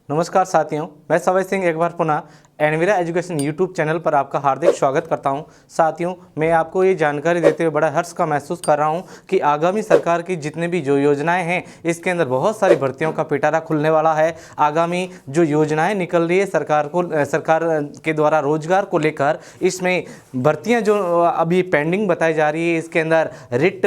नमस्कार साथियों, मैं सवय सिंह एक बार पुनः एनवीरा एजुकेशन यूट्यूब चैनल पर आपका हार्दिक स्वागत करता हूं। साथियों, मैं आपको ये जानकारी देते हुए बड़ा हर्ष का महसूस कर रहा हूं कि आगामी सरकार की जितने भी जो योजनाएं हैं, इसके अंदर बहुत सारी भर्तियों का पिटारा खुलने वाला है। आगामी जो योजनाएं निकल रही है सरकार के द्वारा रोजगार को लेकर, इसमें भर्तियाँ जो अभी पेंडिंग बताई जा रही है, इसके अंदर रिट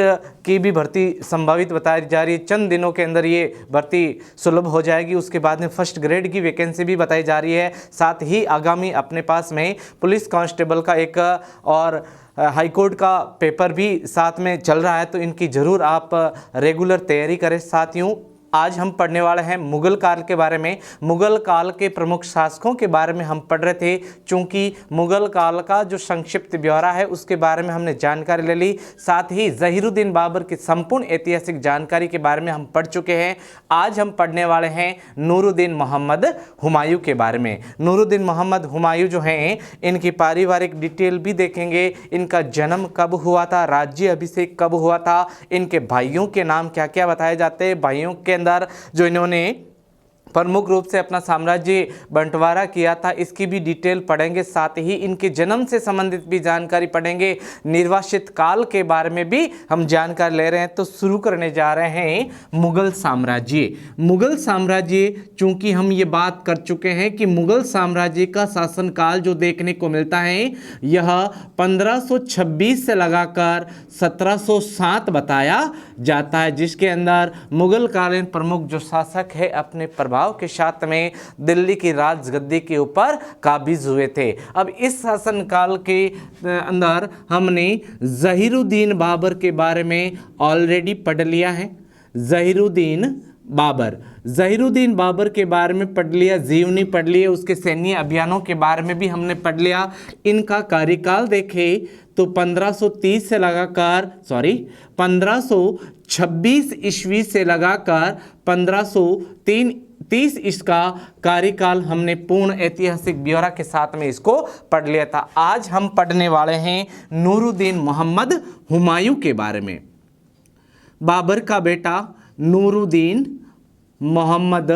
की भी भर्ती संभावित बताई जा रही है। चंद दिनों के अंदर ये भर्ती सुलभ हो जाएगी। उसके बाद में फर्स्ट ग्रेड की वैकेंसी भी बताई जा रही है। साथ ही आगामी अपने पास में पुलिस कांस्टेबल का एक और हाईकोर्ट का पेपर भी साथ में चल रहा है, तो इनकी ज़रूर आप रेगुलर तैयारी करें। साथियों, आज हम पढ़ने वाले हैं मुगल काल के बारे में। मुगल काल के प्रमुख शासकों के बारे में हम पढ़ रहे थे, चूंकि मुगल काल का जो संक्षिप्त ब्यौरा है उसके बारे में हमने जानकारी ले ली। साथ ही ज़हीरुद्दीन बाबर की संपूर्ण ऐतिहासिक जानकारी के बारे में हम पढ़ चुके हैं। आज हम पढ़ने वाले हैं नूरुद्दीन मोहम्मद हुमायूं के बारे में। नूरुद्दीन मोहम्मद हुमायूं जो हैं, इनकी पारिवारिक डिटेल भी देखेंगे। इनका जन्म कब हुआ था, राज्य अभिषेक कब हुआ था, इनके भाइयों के नाम क्या क्या बताए जाते हैं, भाइयों के अंदर जो इन्होंने प्रमुख रूप से अपना साम्राज्य बंटवारा किया था, इसकी भी डिटेल पढ़ेंगे। साथ ही इनके जन्म से संबंधित भी जानकारी पढ़ेंगे। निर्वासित काल के बारे में भी हम जानकारी ले रहे हैं। तो शुरू करने जा रहे हैं मुगल साम्राज्य। मुगल साम्राज्य, चूंकि हम ये बात कर चुके हैं कि मुगल साम्राज्य का शासनकाल जो देखने को मिलता है, यह 1526 से लगाकर 1707 बताया जाता है, जिसके अंदर मुगल कालीन प्रमुख जो शासक है अपने प्रभाव के साथ में दिल्ली की राजगद्दी के ऊपर काबिज हुए थे। अब इस शासनकाल के अंदर हमने ज़हीरुद्दीन बाबर के बारे में ऑलरेडी पढ़ लिया है। ज़हीरुद्दीन बाबर के बारे में पढ़ लिया, जीवनी पढ़ लिया, उसके सैन्य अभियानों के बारे में भी हमने पढ़ लिया। इनका कार्यकाल देखें तो 1526 ईस्वी से लगाकर 1530 इसका कार्यकाल हमने पूर्ण ऐतिहासिक ब्यौरा के साथ में इसको पढ़ लिया था। आज हम पढ़ने वाले हैं नूरुद्दीन मोहम्मद हुमायूं के बारे में। बाबर का बेटा नूरुद्दीन मोहम्मद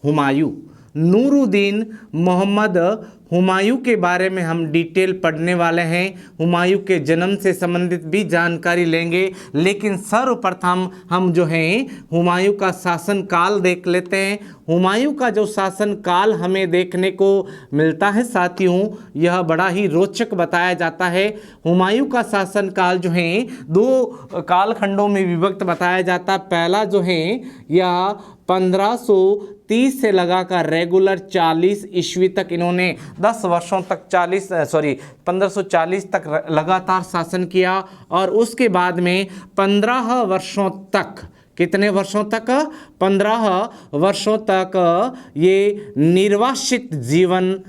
हुमायूं। नूरुद्दीन मोहम्मद हुमायूं के बारे में हम डिटेल पढ़ने वाले हैं। हुमायूं के जन्म से संबंधित भी जानकारी लेंगे, लेकिन सर्वप्रथम हम जो हैं हुमायूं का शासनकाल देख लेते हैं। हुमायूं का जो शासनकाल हमें देखने को मिलता है साथियों, यह बड़ा ही रोचक बताया जाता है। हुमायूं का शासनकाल जो है दो कालखंडों में विभक्त बताया जाता है। पहला जो है यह 1530 से लगाकर रेगुलर 40 ईस्वी तक इन्होंने 10 वर्षों तक 1540 तक लगातार शासन किया, और उसके बाद में 15 वर्षों तक, कितने वर्षों तक, 15 वर्षों तक ये निर्वासित जीवन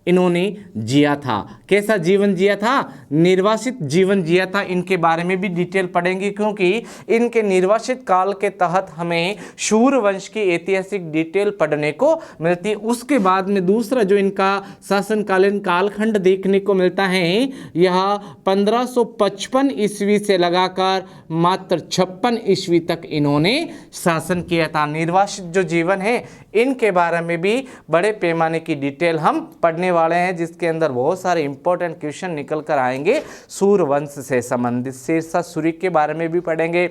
इन्होंने जिया था। कैसा जीवन जिया था? निर्वासित जीवन जिया था। इनके बारे में भी डिटेल पढ़ेंगे, क्योंकि इनके निर्वासित काल के तहत हमें शूर वंश की ऐतिहासिक डिटेल पढ़ने को मिलती है। उसके बाद में दूसरा जो इनका शासनकालीन कालखंड देखने को मिलता है, यह 1555 ईस्वी से लगाकर मात्र 56 ईस्वी तक इन्होंने शासन किया था। निर्वासित जो जीवन है, इनके बारे में भी बड़े पैमाने की डिटेल हम पढ़ने वाले हैं, जिसके अंदर बहुत सारे इंपॉर्टेंट क्वेश्चन निकल कर आएंगे। सूर्यवंश से संबंधित शेरशाह सूरी के बारे में भी पढ़ेंगे,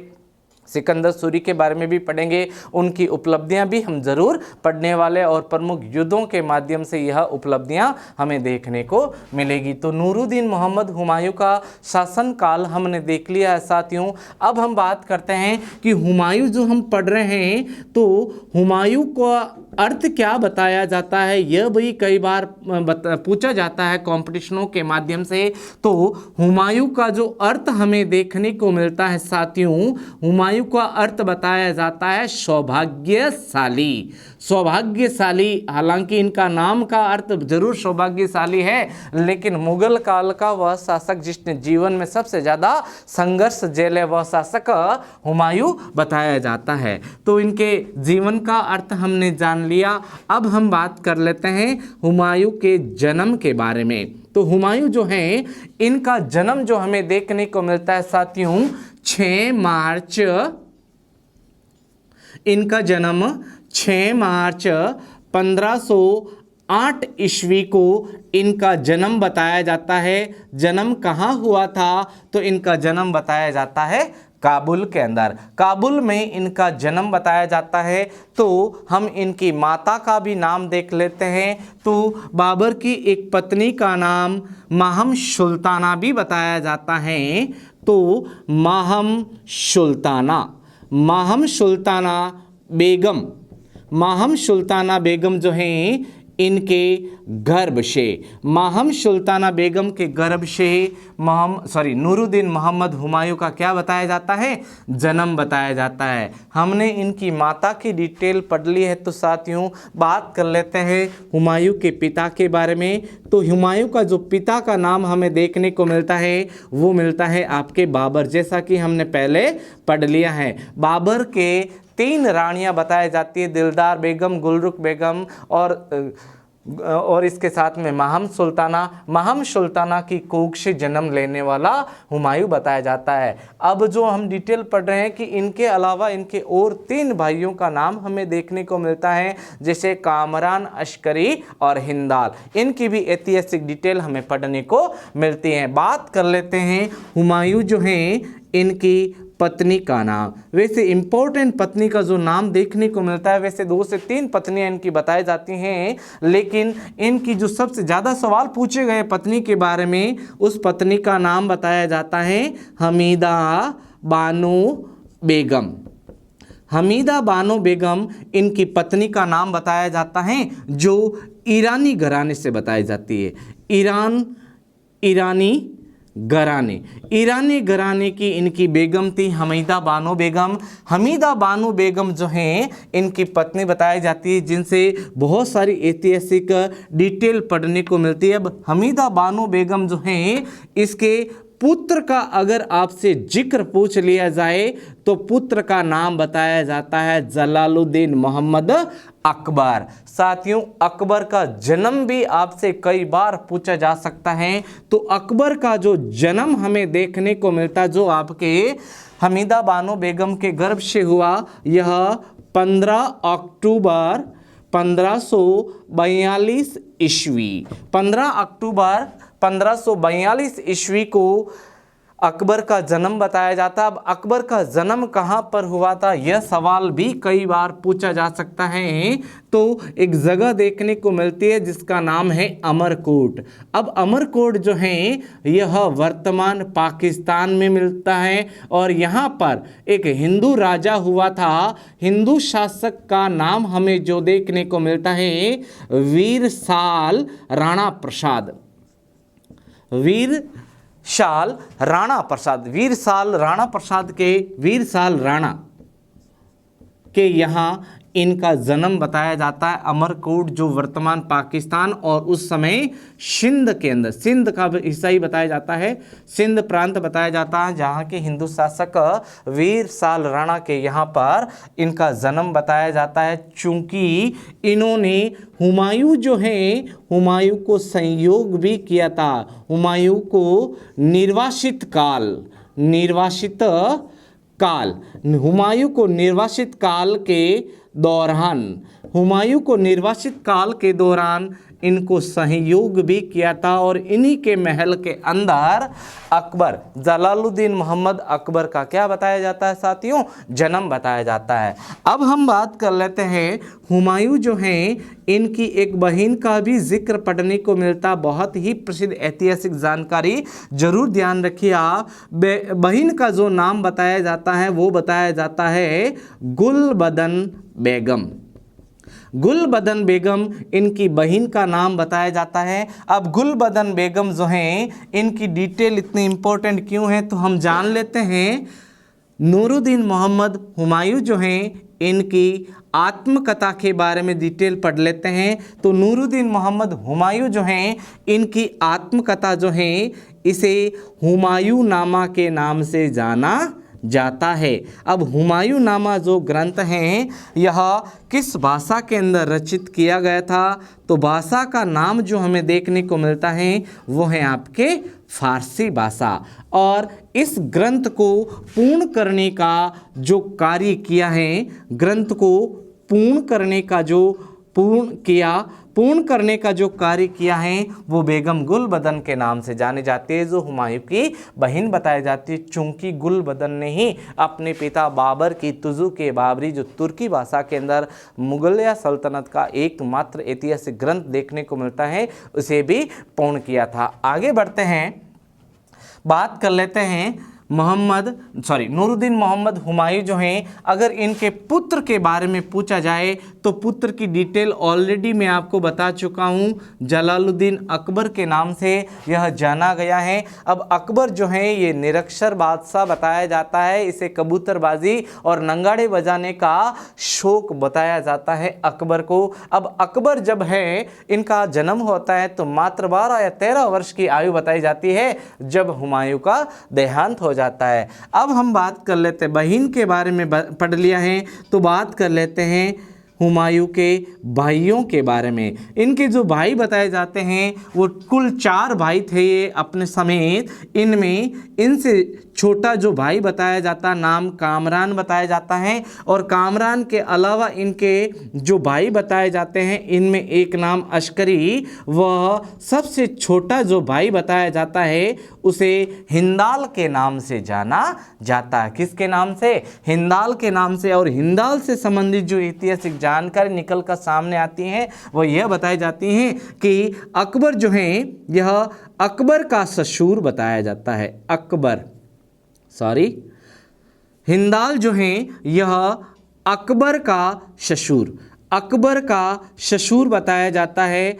सिकंदर सूरी के बारे में भी पढ़ेंगे। उनकी उपलब्धियां भी हम जरूर पढ़ने वाले, और प्रमुख युद्धों के माध्यम से यह उपलब्धियां हमें देखने को मिलेगी। तो नूरुद्दीन मोहम्मद हुमायूं का शासनकाल हमने देख लिया है साथियों। अब हम बात करते हैं कि हुमायूं जो हम पढ़ रहे हैं, तो हुमायूं का अर्थ क्या बताया जाता है, यह भी कई बार पूछा जाता है कंपटीशनों के माध्यम से। तो हुमायूं का जो अर्थ हमें देखने को मिलता है साथियों, हुमायूं का अर्थ बताया जाता है सौभाग्यशाली। सौभाग्यशाली, हालांकि इनका नाम का अर्थ जरूर सौभाग्यशाली है, लेकिन मुगल काल का वह शासक जिसने जीवन में सबसे ज़्यादा संघर्ष झेले, वह शासक हुमायूं बताया जाता है। तो इनके जीवन का अर्थ हमने जान लिया। अब हम बात कर लेते हैं हुमायूं के जन्म के बारे में। तो हुमायूं जो हैं, इनका जन्म जो हमें देखने को मिलता है साथियों 6 मार्च, इनका जन्म 6 मार्च 1508 ईस्वी को इनका जन्म बताया जाता है। जन्म कहाँ हुआ था? तो इनका जन्म बताया जाता है काबुल के अंदर। काबुल में इनका जन्म बताया जाता है। तो हम इनकी माता का भी नाम देख लेते हैं। तो बाबर की एक पत्नी का नाम माहम सुल्ताना भी बताया जाता है। तो माहम सुल्ताना बेगम जो हैं इनके गर्भ से, माहम सुल्ताना बेगम के गर्भ से नूरुद्दीन मोहम्मद हुमायूं का क्या बताया जाता है? जन्म बताया जाता है। हमने इनकी माता की डिटेल पढ़ ली है। तो साथियों बात कर लेते हैं हुमायूं के पिता के बारे में। तो हुमायूं का जो पिता का नाम हमें देखने को मिलता है वो मिलता है आपके बाबर, जैसा कि हमने पहले पढ़ लिया है। बाबर के 3 रानियां बताई जाती है, दिलदार बेगम, गुलरुख बेगम और इसके साथ में माहम सुल्ताना की कोख से जन्म लेने वाला हुमायूं बताया जाता है। अब जो हम डिटेल पढ़ रहे हैं कि इनके अलावा इनके और 3 भाइयों का नाम हमें देखने को मिलता है, जैसे कामरान, अश्करी और हिंदाल। इनकी भी ऐतिहासिक डिटेल हमें पढ़ने को मिलती है। बात कर लेते हैं हुमायूं जो हैं इनकी पत्नी का नाम। वैसे इंपॉर्टेंट पत्नी का जो नाम देखने को मिलता है, वैसे 2 से 3 पत्नियां इनकी बताई जाती हैं, लेकिन इनकी जो सबसे ज़्यादा सवाल पूछे गए पत्नी के बारे में, उस पत्नी का नाम बताया जाता है हमीदा बानो बेगम। हमीदा बानो बेगम इनकी पत्नी का नाम बताया जाता है, जो ईरानी घराने से बताई जाती है। ईरानी घराने की इनकी बेगम थी हमीदा बानो बेगम। हमीदा बानो बेगम जो हैं इनकी पत्नी बताई जाती है, जिनसे बहुत सारी ऐतिहासिक डिटेल पढ़ने को मिलती है। अब हमीदा बानो बेगम जो हैं, इसके पुत्र का अगर आपसे जिक्र पूछ लिया जाए तो पुत्र का नाम बताया जाता है जलालुद्दीन मोहम्मद अकबर। साथियों अकबर का जन्म भी आपसे कई बार पूछा जा सकता है। तो अकबर का जो जन्म हमें देखने को मिलता, जो आपके हमीदा बानो बेगम के गर्भ से हुआ, यह 15 अक्टूबर 1542 ईस्वी 15 अक्टूबर 1542 ईस्वी को अकबर का जन्म बताया जाता। अब अकबर का जन्म कहाँ पर हुआ था, यह सवाल भी कई बार पूछा जा सकता है। तो एक जगह देखने को मिलती है जिसका नाम है अमरकोट। अब अमरकोट जो है यह वर्तमान पाकिस्तान में मिलता है, और यहाँ पर एक हिंदू राजा हुआ था। हिंदू शासक का नाम हमें जो देखने को मिलता है वीरसाल राणा प्रसाद। वीरसाल राणा के यहाँ इनका जन्म बताया जाता है। अमरकोट जो वर्तमान पाकिस्तान और उस समय सिंध के अंदर, सिंध का हिस्सा ही बताया जाता है, सिंध प्रांत बताया जाता है, जहाँ के हिंदू शासक वीरसाल राणा के यहाँ पर इनका जन्म बताया जाता है। चूँकि इन्होंने हुमायूं जो हैं, हुमायूं को संयोग भी किया था। हुमायूं को निर्वासित काल के दौरान इनको सहयोग भी किया था, और इन्हीं के महल के अंदर अकबर, जलालुद्दीन मोहम्मद अकबर का क्या बताया जाता है साथियों? जन्म बताया जाता है। अब हम बात कर लेते हैं हुमायूं जो हैं इनकी एक बहन का भी जिक्र पढ़ने को मिलता। बहुत ही प्रसिद्ध ऐतिहासिक जानकारी, जरूर ध्यान रखिए आप। बहन का जो नाम बताया जाता है वो बताया जाता है गुलबदन बेगम इनकी बहन का नाम बताया जाता है। अब गुलबदन बेगम जो हैं इनकी डिटेल इतनी इम्पोर्टेंट क्यों है, तो हम जान लेते हैं। नूरुद्दीन मोहम्मद हुमायूं जो हैं इनकी आत्मकथा के बारे में डिटेल पढ़ लेते हैं। तो नूरुद्दीन मोहम्मद हुमायूं जो हैं इनकी आत्मकथा जो है इसे हुमायूं नामा के नाम से जाना जाता है। अब हुमायूं नामा जो ग्रंथ हैं यह किस भाषा के अंदर रचित किया गया था, तो भाषा का नाम जो हमें देखने को मिलता है वो है आपके फारसी भाषा। और इस ग्रंथ को पूर्ण करने का जो कार्य किया है, ग्रंथ को पूर्ण करने का जो पूर्ण करने का जो कार्य किया है वो बेगम गुलबदन के नाम से जाने जाती है, जो हुमायूं की बहन बताई जाती है। चूंकि गुलबदन ने ही अपने पिता बाबर की तुज़ुक-ए बाबरी, जो तुर्की भाषा के अंदर मुगलिया सल्तनत का एकमात्र ऐतिहासिक ग्रंथ देखने को मिलता है, उसे भी पूर्ण किया था। आगे बढ़ते हैं, बात कर लेते हैं नूरुद्दीन मोहम्मद हुमायूं जो हैं, अगर इनके पुत्र के बारे में पूछा जाए तो पुत्र की डिटेल ऑलरेडी मैं आपको बता चुका हूं। जलालुद्दीन अकबर के नाम से यह जाना गया है। अब अकबर जो है ये निरक्षर बादशाह बताया जाता है, इसे कबूतरबाजी और नंगाड़े बजाने का शौक बताया जाता है अकबर को। अब अकबर जब है इनका जन्म होता है तो मात्र 12 या 13 वर्ष की आयु बताई जाती है जब हुमायूं का देहांत हो जाता है। अब हम बात कर लेते हैं, बहन के बारे में पढ़ लिया है तो बात कर लेते हैं हुमायूं के भाइयों के बारे में। इनके जो भाई बताए जाते हैं वो कुल 4 भाई थे ये अपने समेत। इनसे छोटा जो भाई बताया जाता नाम कामरान बताया जाता है, और कामरान के अलावा इनके जो भाई बताए जाते हैं इनमें एक नाम अश्करी, वह सबसे छोटा जो भाई बताया जाता है उसे हिंदाल के नाम से जाना जाता है। किसके नाम से? हिंदाल के नाम से। और हिंदाल से संबंधित जो ऐतिहासिक जानकारी निकल कर सामने आती हैं वो यह बताई जाती हैं कि अकबर जो है यह अकबर का ससुर बताया जाता है। हिंदाल जो है यह अकबर का ससुर बताया जाता है।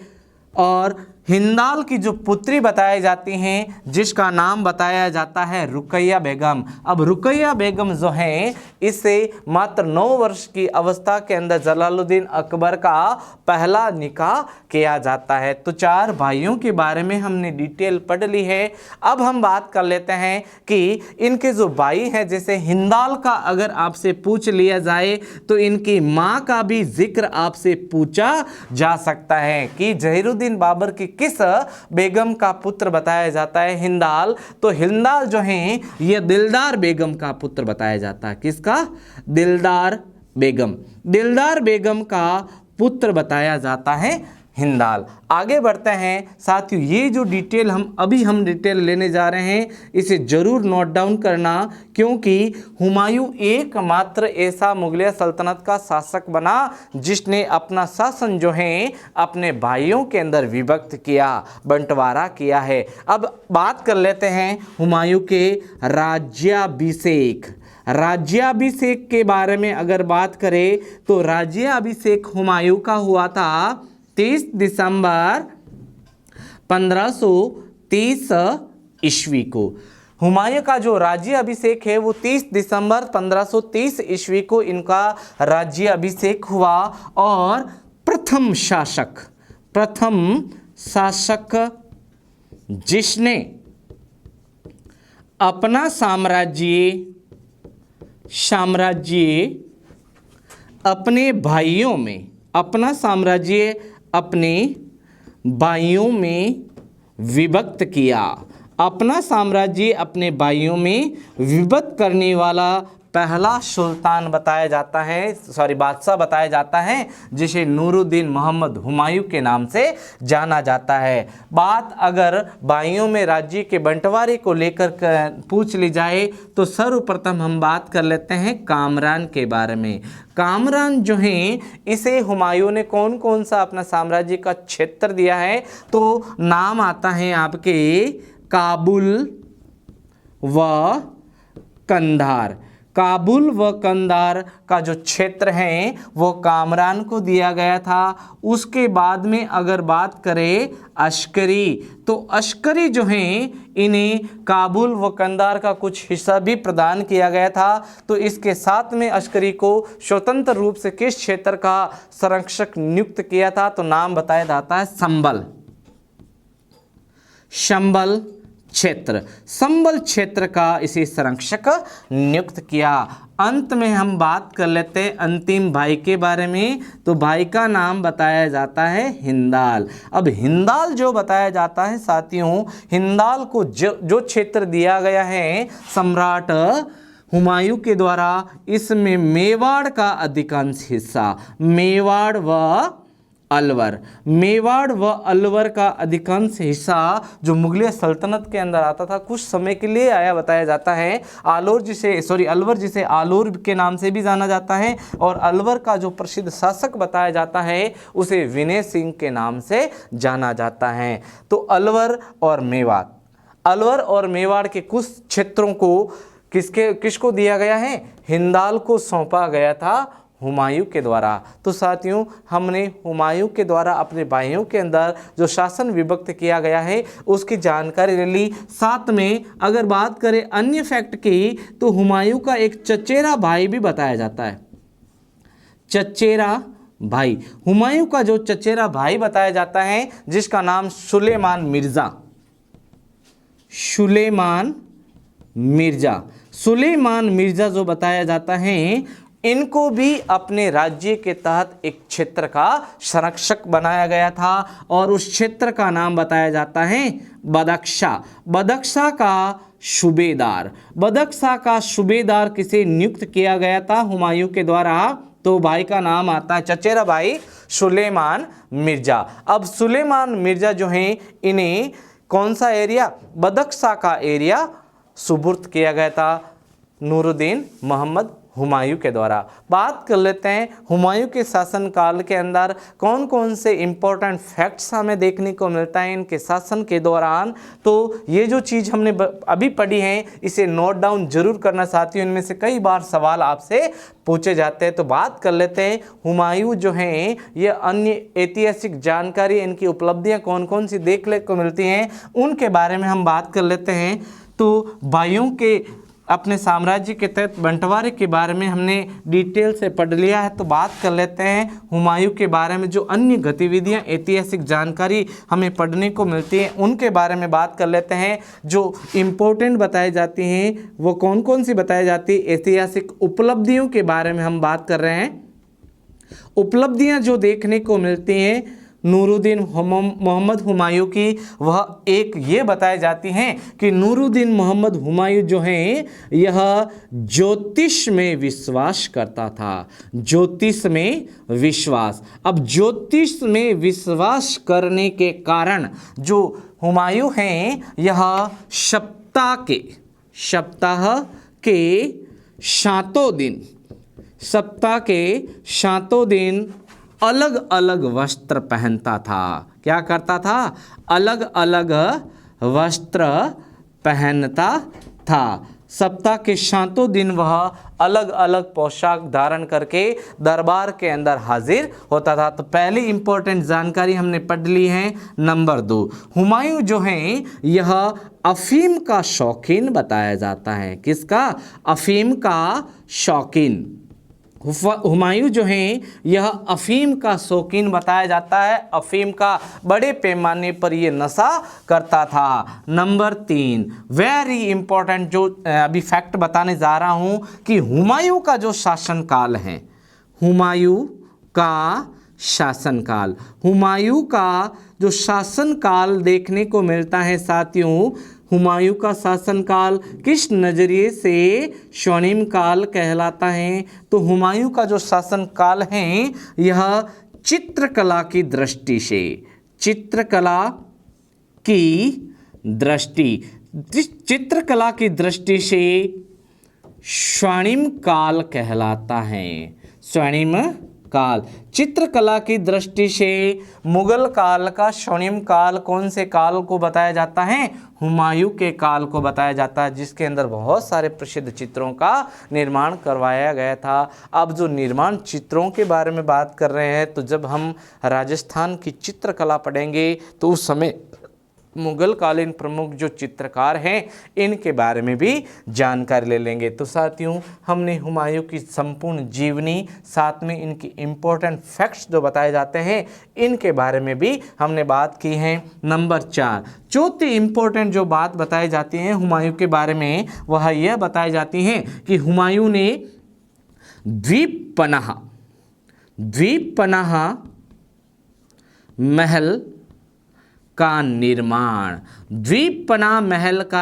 और हिंदाल की जो पुत्री बताई जाती हैं जिसका नाम बताया जाता है रुकैया बेगम। अब रुकैया बेगम जो है इससे मात्र 9 वर्ष की अवस्था के अंदर जलालुद्दीन अकबर का पहला निकाह किया जाता है। तो 4 भाइयों के बारे में हमने डिटेल पढ़ ली है। अब हम बात कर लेते हैं कि इनके जो भाई हैं, जैसे हिंदाल का अगर आपसे पूछ लिया जाए तो इनकी माँ का भी जिक्र आपसे पूछा जा सकता है कि जहीरुद्दीन बाबर की किस बेगम का पुत्र बताया जाता है हिंदाल। तो हिंदाल जो है यह दिलदार बेगम का पुत्र बताया जाता है। किसका? दिलदार बेगम का पुत्र बताया जाता है हिंदाल। आगे बढ़ते हैं साथियों, ये जो डिटेल हम डिटेल लेने जा रहे हैं इसे जरूर नोट डाउन करना, क्योंकि हुमायूं एकमात्र ऐसा मुगलिया सल्तनत का शासक बना जिसने अपना शासन जो है अपने भाइयों के अंदर विभक्त किया, बंटवारा किया है। अब बात कर लेते हैं हुमायूं के राज्याभिषेक के बारे में। अगर बात करें तो राज्याभिषेक हुमायूं का हुआ था 30 दिसंबर 1530 ईस्वी को। हुमायूं का जो राज्य अभिषेक है वो 30 दिसंबर 1530 ईस्वी को इनका राज्य अभिषेक हुआ। और प्रथम शासक जिसने अपना साम्राज्य अपने भाइयों में अपने भाइयों में विभक्त किया, अपना साम्राज्य अपने भाइयों में विभक्त करने वाला पहला सुल्तान बताया जाता है, बादशाह बताया जाता है, जिसे नूरुद्दीन मोहम्मद हुमायूं के नाम से जाना जाता है। बात अगर भाइयों में राज्य के बंटवारे को लेकर पूछ ली जाए तो सर्वप्रथम हम बात कर लेते हैं कामरान के बारे में। कामरान जो हैं इसे हुमायूं ने कौन कौन सा अपना साम्राज्य का क्षेत्र दिया है, तो नाम आता है आपके काबुल व कंधार का जो क्षेत्र है वो कामरान को दिया गया था। उसके बाद में अगर बात करें अश्करी, तो अश्करी जो हैं इन्हें काबुल व कंधार का कुछ हिस्सा भी प्रदान किया गया था। तो इसके साथ में अश्करी को स्वतंत्र रूप से किस क्षेत्र का संरक्षक नियुक्त किया था, तो नाम बताया जाता है संबल क्षेत्र का इसे संरक्षक नियुक्त किया। अंत में हम बात कर लेते हैं अंतिम भाई के बारे में, तो भाई का नाम बताया जाता है हिंदाल। अब हिंदाल जो बताया जाता है साथियों, हिंदाल को जो क्षेत्र दिया गया है सम्राट हुमायूं के द्वारा, इसमें मेवाड़ का अधिकांश हिस्सा, मेवाड़ व अलवर। मेवाड़ व अलवर का अधिकांश हिस्सा जो मुगलिया सल्तनत के अंदर आता था कुछ समय के लिए आया बताया जाता है। अलवर जिसे आलोर के नाम से भी जाना जाता है और अलवर का जो प्रसिद्ध शासक बताया जाता है उसे विनय सिंह के नाम से जाना जाता है। तो अलवर और मेवाड़ के कुछ क्षेत्रों को किसको दिया गया है? हिंदाल को सौंपा गया था हुमायूं के द्वारा। तो साथियों हमने हुमायूं के द्वारा अपने भाइयों के अंदर जो शासन विभक्त किया गया है उसकी जानकारी ले ली। साथ में अगर बात करें अन्य फैक्ट की तो हुमायूं का एक चचेरा भाई भी बताया जाता है। चचेरा भाई, हुमायूं का जो चचेरा भाई बताया जाता है जिसका नाम सुलेमान मिर्जा जो बताया जाता है इनको भी अपने राज्य के तहत एक क्षेत्र का संरक्षक बनाया गया था और उस क्षेत्र का नाम बताया जाता है बदख्शा का सूबेदार किसे नियुक्त किया गया था हुमायूं के द्वारा? तो भाई का नाम आता है चचेरा भाई सुलेमान मिर्जा। अब सुलेमान मिर्जा जो हैं इन्हें कौन सा एरिया? बदख्शा का एरिया सुपुर्द किया गया था नूरुद्दीन मोहम्मद हुमायूं के द्वारा। बात कर लेते हैं हुमायूं के शासनकाल के अंदर कौन कौन से इम्पोर्टेंट फैक्ट्स हमें देखने को मिलता है इनके शासन के दौरान। तो ये जो चीज़ हमने अभी पढ़ी है इसे नोट डाउन जरूर करना चाहती हूँ, इनमें से कई बार सवाल आपसे पूछे जाते हैं। तो बात कर लेते हैं हुमायूं जो हैं ये अन्य ऐतिहासिक जानकारी इनकी उपलब्धियाँ कौन कौन सी देखने को मिलती हैं उनके बारे में हम बात कर लेते हैं। तो भाइयों के अपने साम्राज्य के तहत बंटवारे के बारे में हमने डिटेल से पढ़ लिया है। तो बात कर लेते हैं हुमायूं के बारे में जो अन्य गतिविधियां ऐतिहासिक जानकारी हमें पढ़ने को मिलती है उनके बारे में बात कर लेते हैं। जो इम्पोर्टेंट बताई जाती हैं वो कौन कौन सी बताई जाती है? ऐतिहासिक उपलब्धियों के बारे में हम बात कर रहे हैं। उपलब्धियां जो देखने को मिलती हैं नूरुद्दीन मोहम्मद हुमायूं की वह एक ये बताई जाती हैं कि नूरुद्दीन मोहम्मद हुमायूं जो हैं यह ज्योतिष में विश्वास करता था। ज्योतिष में विश्वास, अब ज्योतिष में विश्वास करने के कारण जो हुमायूं हैं यह सप्ताह के सातों दिन अलग अलग वस्त्र पहनता था। क्या करता था? अलग अलग वस्त्र पहनता था। सप्ताह के 7 दिन वह अलग अलग पोशाक धारण करके दरबार के अंदर हाजिर होता था। तो पहली इंपॉर्टेंट जानकारी हमने पढ़ ली है। नंबर 2, हुमायूं जो हैं यह अफीम का शौकीन बताया जाता है। किसका? अफीम का शौकीन। हुमायूं जो हैं यह अफीम का शौकीन बताया जाता है। अफीम का बड़े पैमाने पर ये नशा करता था। नंबर 3, वेरी इंपॉर्टेंट जो अभी फैक्ट बताने जा रहा हूँ कि हुमायूं का जो शासनकाल है, हुमायूं का जो शासनकाल देखने को मिलता है साथियों, हुमायूं का शासनकाल किस नज़रिए से स्वर्णिम काल कहलाता है? तो हुमायूं का जो शासनकाल है यह चित्रकला की दृष्टि से स्वर्णिम काल कहलाता है। स्वर्णिम काल चित्रकला की दृष्टि से मुगल काल का स्वर्णिम काल कौन से काल को बताया जाता है? हुमायूं के काल को बताया जाता है, जिसके अंदर बहुत सारे प्रसिद्ध चित्रों का निर्माण करवाया गया था। अब जो निर्माण चित्रों के बारे में बात कर रहे हैं तो जब हम राजस्थान की चित्रकला पढ़ेंगे तो उस समय मुगल कालीन प्रमुख जो चित्रकार हैं इनके बारे में भी जानकारी ले लेंगे। तो साथियों हमने हुमायूं की संपूर्ण जीवनी साथ में इनकी इम्पोर्टेंट फैक्ट्स जो बताए जाते हैं इनके बारे में भी हमने बात की है। नंबर 4, चौथी इम्पोर्टेंट जो बात बताई जाती है हुमायूं के बारे में वह यह बताई जाती है कि हुमायूं ने द्वीपनाह महल का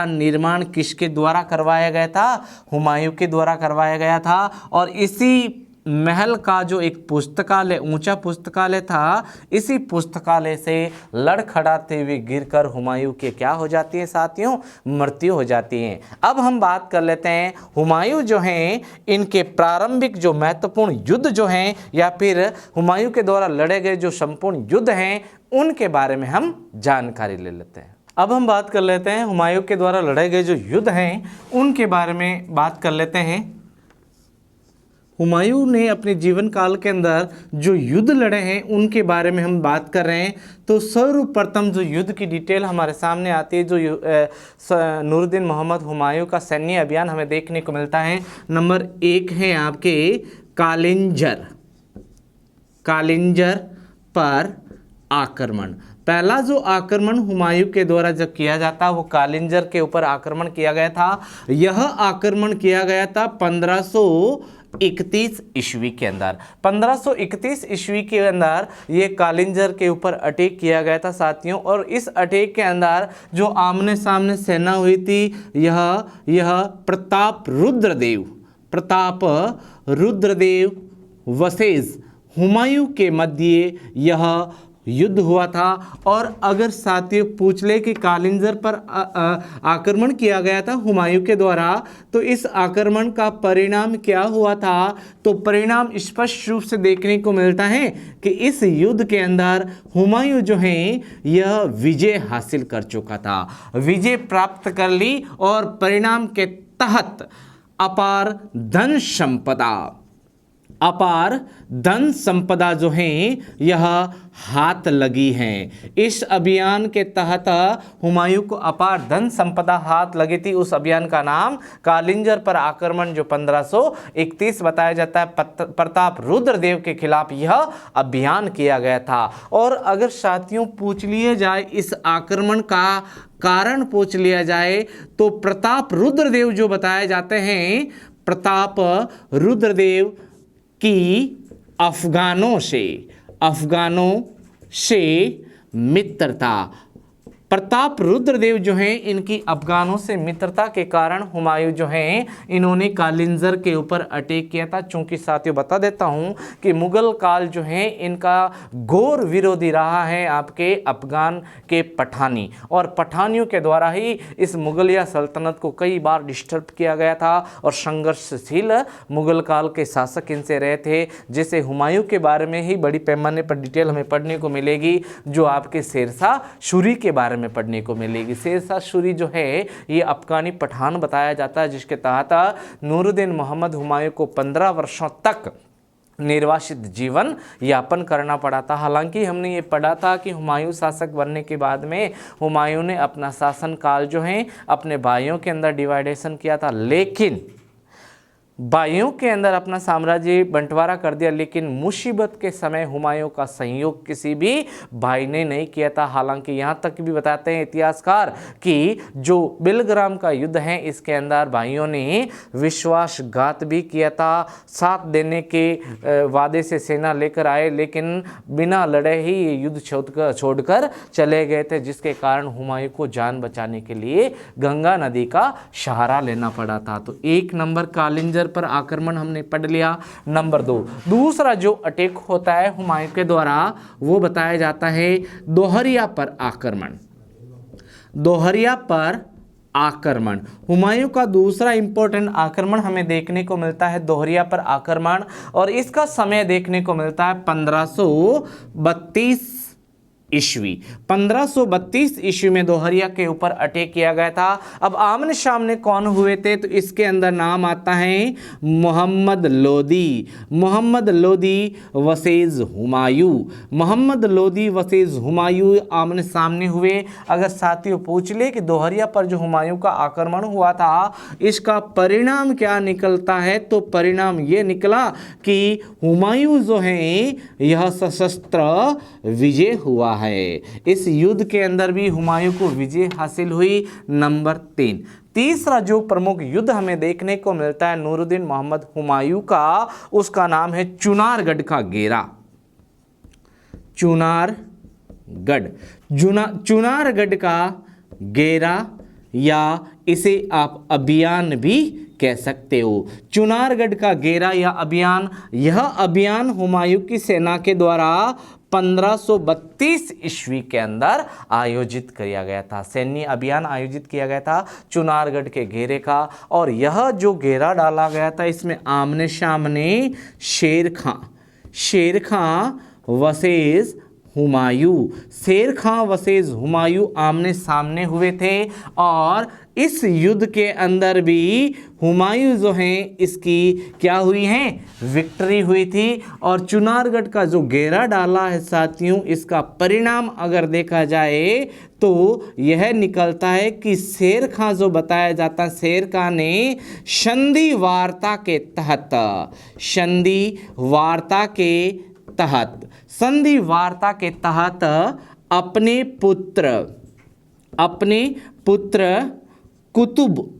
निर्माण किसके द्वारा करवाया गया था? हुमायूं के द्वारा करवाया गया था। और इसी महल का जो एक पुस्तकालय, ऊंचा पुस्तकालय था, इसी पुस्तकालय से लड़खड़ाते हुए गिरकर हुमायूं के क्या हो जाती है साथियों, मृत्यु हो जाती है। अब हम बात कर लेते हैं हुमायूं जो हैं इनके प्रारंभिक जो महत्वपूर्ण युद्ध जो हैं या फिर हुमायूं के द्वारा लड़े गए जो संपूर्ण युद्ध हैं उनके बारे में हम जानकारी ले लेते हैं। अब हम बात कर लेते हैं हुमायूं के द्वारा लड़े गए जो युद्ध हैं उनके बारे में बात कर लेते हैं। हुमायूं ने अपने जीवन काल के अंदर जो युद्ध लड़े हैं उनके बारे में हम बात कर रहे हैं। तो सर्वप्रथम जो युद्ध की डिटेल हमारे सामने आती है, जो नूरुद्दीन मोहम्मद हुमायूं का सैन्य अभियान हमें देखने को मिलता है। नंबर 1 है आपके कालिंजर पर आक्रमण। पहला जो आक्रमण हुमायूं के द्वारा जब किया जाता वो कालिंजर के ऊपर आक्रमण किया गया था। यह आक्रमण किया गया था 1531 ईस्वी के अंदर। 1531 ईस्वी के अंदर ये कालिंजर के ऊपर अटैक किया गया था साथियों। और इस अटैक के अंदर जो आमने सामने सेना हुई थी यह प्रताप रुद्रदेव वसेज हुमायूं के मध्य यह युद्ध हुआ था। और अगर साथियों पूछ ले कि कालिंजर पर आक्रमण किया गया था हुमायूं के द्वारा, तो इस आक्रमण का परिणाम क्या हुआ था, तो परिणाम स्पष्ट रूप से देखने को मिलता है कि इस युद्ध के अंदर हुमायूं जो है यह विजय हासिल कर चुका था, विजय प्राप्त कर ली। और परिणाम के तहत अपार धन संपदा जो है यह हाथ लगी है। इस अभियान के तहत हुमायूं को अपार धन संपदा हाथ लगी थी। उस अभियान का नाम कालिंजर पर आक्रमण जो 1531 बताया जाता है, प्रताप रुद्रदेव के खिलाफ यह अभियान किया गया था। और अगर साथियों पूछ लिया जाए इस आक्रमण का कारण पूछ लिया जाए तो प्रताप रुद्रदेव जो बताए जाते हैं, प्रताप रुद्रदेव की अफगानों से मित्रता। प्रताप रुद्रदेव जो हैं इनकी अफगानों से मित्रता के कारण हुमायूं जो हैं इन्होंने कालिंजर के ऊपर अटैक किया था। चूंकि साथियों बता देता हूं कि मुगल काल जो है इनका घोर विरोधी रहा है आपके अफगान के पठानी, और पठानियों के द्वारा ही इस मुगलिया सल्तनत को कई बार डिस्टर्ब किया गया था। और संघर्षशील मुगल काल के शासक इनसे रहे थे, जैसे हुमायूं के बारे में ही बड़ी पैमाने पर डिटेल हमें पढ़ने को मिलेगी जो आपके शेरशाह सूरी के बारे में पढ़ने को मिलेगी। शेरशाह सूरी जो है ये अफगानी पठान बताया जाता है, जिसके तहत नूरुद्दीन मोहम्मद हुमायूं को 15 वर्षों तक निर्वासित जीवन यापन करना पड़ा था। हालांकि हमने ये पढ़ा था कि हुमायूं शासक बनने के बाद में हुमायूं ने अपना शासन काल जो है अपने भाइयों के अंदर डिवाइडेशन किया था, लेकिन भाइयों के अंदर अपना साम्राज्य बंटवारा कर दिया, लेकिन मुसीबत के समय हुमायूं का सहयोग किसी भी भाई ने नहीं किया था। हालांकि यहाँ तक भी बताते हैं इतिहासकार कि जो बिलग्राम का युद्ध है इसके अंदर भाइयों ने विश्वासघात भी किया था। साथ देने के वादे से सेना लेकर आए, लेकिन बिना लड़े ही ये युद्ध छोड़कर चले गए थे, जिसके कारण हुमायूं को जान बचाने के लिए गंगा नदी का सहारा लेना पड़ा था। तो 1 नंबर कालिंजर पर आक्रमण हमने पढ़ लिया। नंबर 2 दूसरा जो अटैक होता है हुमायूं के द्वारा वो बताया जाता है दोहरिया पर आक्रमण। हुमायूं का दूसरा इंपॉर्टेंट आक्रमण हमें देखने को मिलता है दोहरिया पर आक्रमण, और इसका समय देखने को मिलता है 1532 ईस्वी। 1532 ईस्वी में दोहरिया के ऊपर अटैक किया गया था। अब आमने सामने कौन हुए थे, तो इसके अंदर नाम आता है मोहम्मद लोदी वसेज हुमायूं आमने सामने हुए। अगर साथियों पूछ ले कि दोहरिया पर जो हुमायूं का आक्रमण हुआ था इसका परिणाम क्या निकलता है, तो परिणाम ये निकला कि हुमायूं जो है यह सशस्त्र विजय हुआ है। इस युद्ध के अंदर भी हुमायूं को विजय हासिल हुई। नंबर 3 तीसरा जो प्रमुख युद्ध हमें देखने को मिलता है नूरुद्दीन मोहम्मद हुमायूं का, उसका नाम है चुनारगढ़ का घेरा। चुनारगढ़ का घेरा या इसे आप अभियान भी कह सकते हो। चुनारगढ़ का घेरा यह अभियान हुमायूं की सेना के द्वारा 1532 ईस्वी के अंदर आयोजित किया गया था। सैन्य अभियान आयोजित किया गया था चुनारगढ़ के घेरे का। और यह जो घेरा डाला गया था इसमें आमने सामने शेर खां वर्सेस हुमायूं, शेर खां वर्सेस हुमायूं आमने सामने हुए थे। और इस युद्ध के अंदर भी हुमायूं जो हैं इसकी क्या हुई है, विक्ट्री हुई थी। और चुनारगढ़ का जो घेरा डाला है साथियों, इसका परिणाम अगर देखा जाए तो यह निकलता है कि शेर खां जो बताया जाता है, शेर खां ने संधि वार्ता के तहत अपने पुत्र कुतुब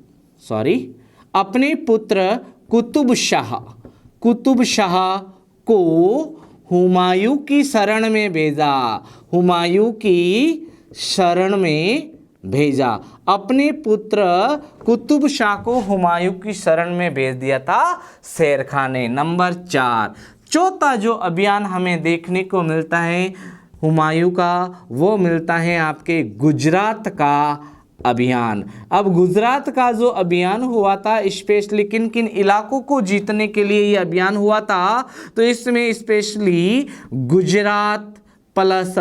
शाह को हुमायूं की शरण में भेजा। अपने पुत्र कुतुब शाह को हुमायूं की शरण में भेज दिया था शेर खां ने। नंबर 4, चौथा जो अभियान हमें देखने को मिलता है हुमायूं का, वो मिलता है आपके गुजरात का अभियान। अब गुजरात का जो अभियान हुआ था, स्पेशली किन किन इलाकों को जीतने के लिए ये अभियान हुआ था, तो इसमें स्पेशली गुजरात प्लस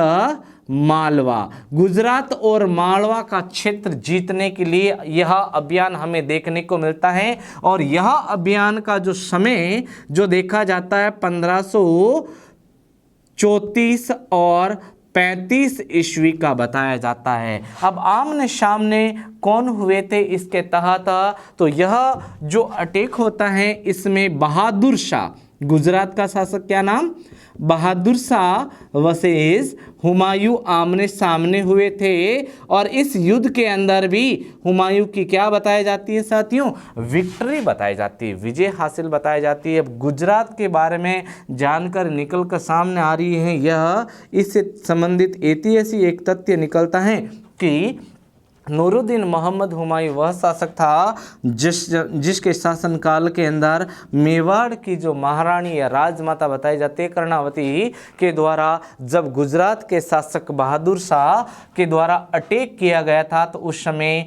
मालवा, गुजरात और मालवा का क्षेत्र जीतने के लिए यह अभियान हमें देखने को मिलता है। और यह अभियान का जो समय जो देखा जाता है 1534 और 35 ईस्वी का बताया जाता है। अब आमने सामने कौन हुए थे इसके तहत, तो यह जो अटैक होता है इसमें बहादुर शाह, गुजरात का शासक क्या नाम, बहादुर शाह वर्सेस हुमायूं आमने सामने हुए थे। और इस युद्ध के अंदर भी हुमायूं की क्या बताई जाती है साथियों, विक्ट्री बताई जाती है, विजय हासिल बताई जाती है। अब गुजरात के बारे में जानकर निकल कर सामने आ रही है, यह इससे संबंधित ऐतिहासिक एक तथ्य निकलता है कि नूरुद्दीन मोहम्मद हुमायूं वह शासक था जिसके शासनकाल के अंदर मेवाड़ की जो महारानी या राजमाता बताई जाती है कर्णावती के द्वारा जब गुजरात के शासक बहादुर शाह के द्वारा अटैक किया गया था, तो उस समय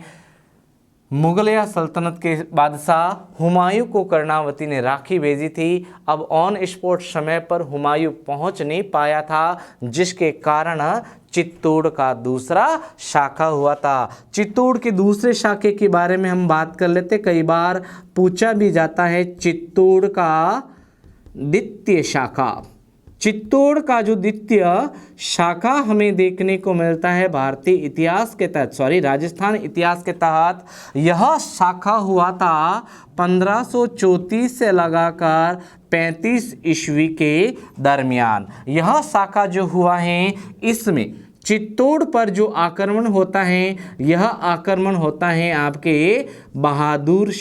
मुगलिया सल्तनत के बादशाह हुमायूं को कर्णावती ने राखी भेजी थी। अब ऑन स्पॉट समय पर हुमायूं पहुंच नहीं पाया था, जिसके कारण चित्तौड़ का दूसरा शाखा हुआ था। चित्तौड़ के दूसरे शाखे के बारे में हम बात कर लेते, कई बार पूछा भी जाता है। चित्तौड़ का द्वितीय शाखा, चित्तौड़ का जो द्वितीय शाखा हमें देखने को मिलता है भारतीय इतिहास के तहत, राजस्थान इतिहास के तहत यह शाखा हुआ था 1534 से लगाकर 35 ईस्वी के दरमियान। यह शाखा जो हुआ है इसमें चित्तौड़ पर जो आक्रमण होता है, यह आक्रमण होता है आपके बहादुर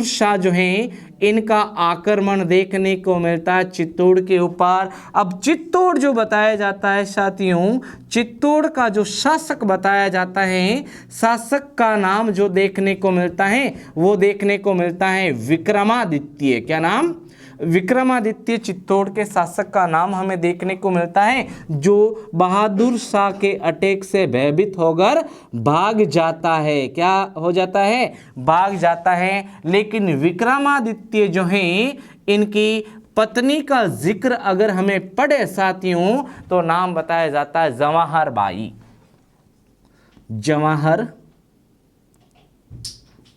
शाह जो हैं इनका आक्रमण देखने को मिलता है चित्तौड़ के ऊपर। अब चित्तौड़ जो बताया जाता है साथियों, चित्तौड़ का जो शासक बताया जाता है, शासक का नाम जो देखने को मिलता है वो देखने को मिलता है विक्रमादित्य। क्या नाम, विक्रमादित्य चित्तौड़ के शासक का नाम हमें देखने को मिलता है, जो बहादुर शाह के अटैक से भयभीत होकर भाग जाता है। क्या हो जाता है, भाग जाता है। लेकिन विक्रमादित्य जो हैं इनकी पत्नी का जिक्र अगर हमें पढ़े साथियों तो नाम बताया जाता है जवाहर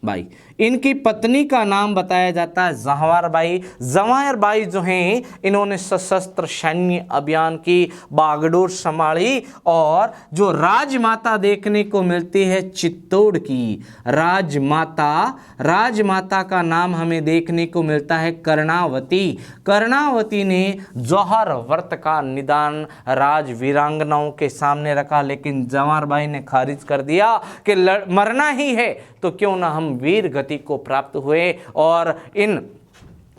बाई। इनकी पत्नी का नाम बताया जाता है जवाहर बाई जो हैं इन्होंने सशस्त्र सैन्य अभियान की बागडोर संभाली। और जो राजमाता देखने को मिलती है चित्तौड़ की, राजमाता का नाम हमें देखने को मिलता है कर्णावती ने जौहर व्रत का निदान राज वीरांगनाओं के सामने रखा, लेकिन जवाहर बाई ने खारिज कर दिया कि मरना ही है तो क्यों ना हम वीर गति को प्राप्त हुए। और इन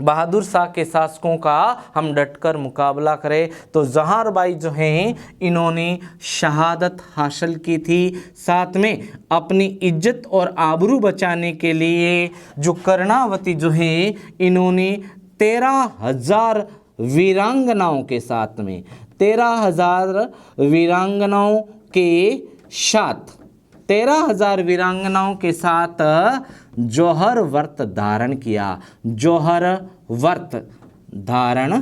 बहादुर शाह के शासकों का हम डटकर मुकाबला करें। तो जहार बाई जो हैं इन्होंने शहादत हासिल की थी। साथ में अपनी इज्जत और आबरू बचाने के लिए जो कर्णावती जो हैं इन्होंने 13,000 वीरांगनाओं के साथ में 13,000 वीरांगनाओं के साथ 13,000 वीरांगनाओं के साथ जौहर व्रत धारण किया। जौहर व्रत धारण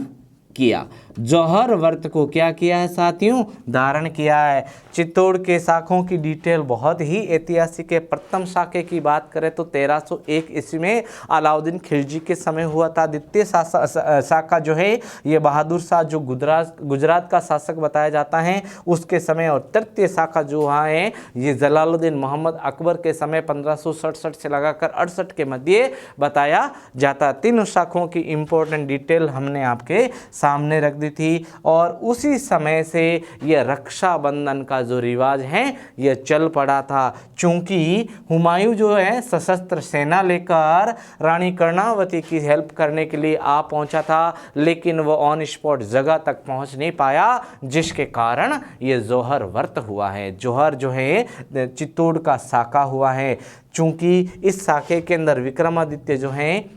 किया। जौहर व्रत को क्या किया है साथियों? धारण किया है। चित्तौड़ के शाखों की डिटेल बहुत ही ऐतिहासिक है। प्रथम शाखे की बात करें तो 1301 ईस्वी में अलाउद्दीन खिलजी के समय हुआ था। द्वितीय शाखा जो है ये बहादुर शाह जो गुजरात का शासक बताया जाता है उसके समय, और तृतीय शाखा जो वहाँ है ये जलालुद्दीन मोहम्मद अकबर के समय 1567 से लगाकर 68 के मध्य बताया जाता। तीनों शाखाओं की इंपॉर्टेंट डिटेल हमने आपके सामने रख दी थी। और उसी समय से यह रक्षाबंधन का जो रिवाज है यह चल पड़ा था। चूंकि हुमायूं जो है सशस्त्र सेना लेकर रानी कर्णावती की हेल्प करने के लिए आ पहुंचा था, लेकिन वो ऑन स्पॉट जगह तक पहुंच नहीं पाया, जिसके कारण ये जौहर व्रत हुआ है। जौहर जो है चित्तौड़ का शाखा हुआ है। चूंकि इस शाखे के अंदर विक्रमादित्य जो हैं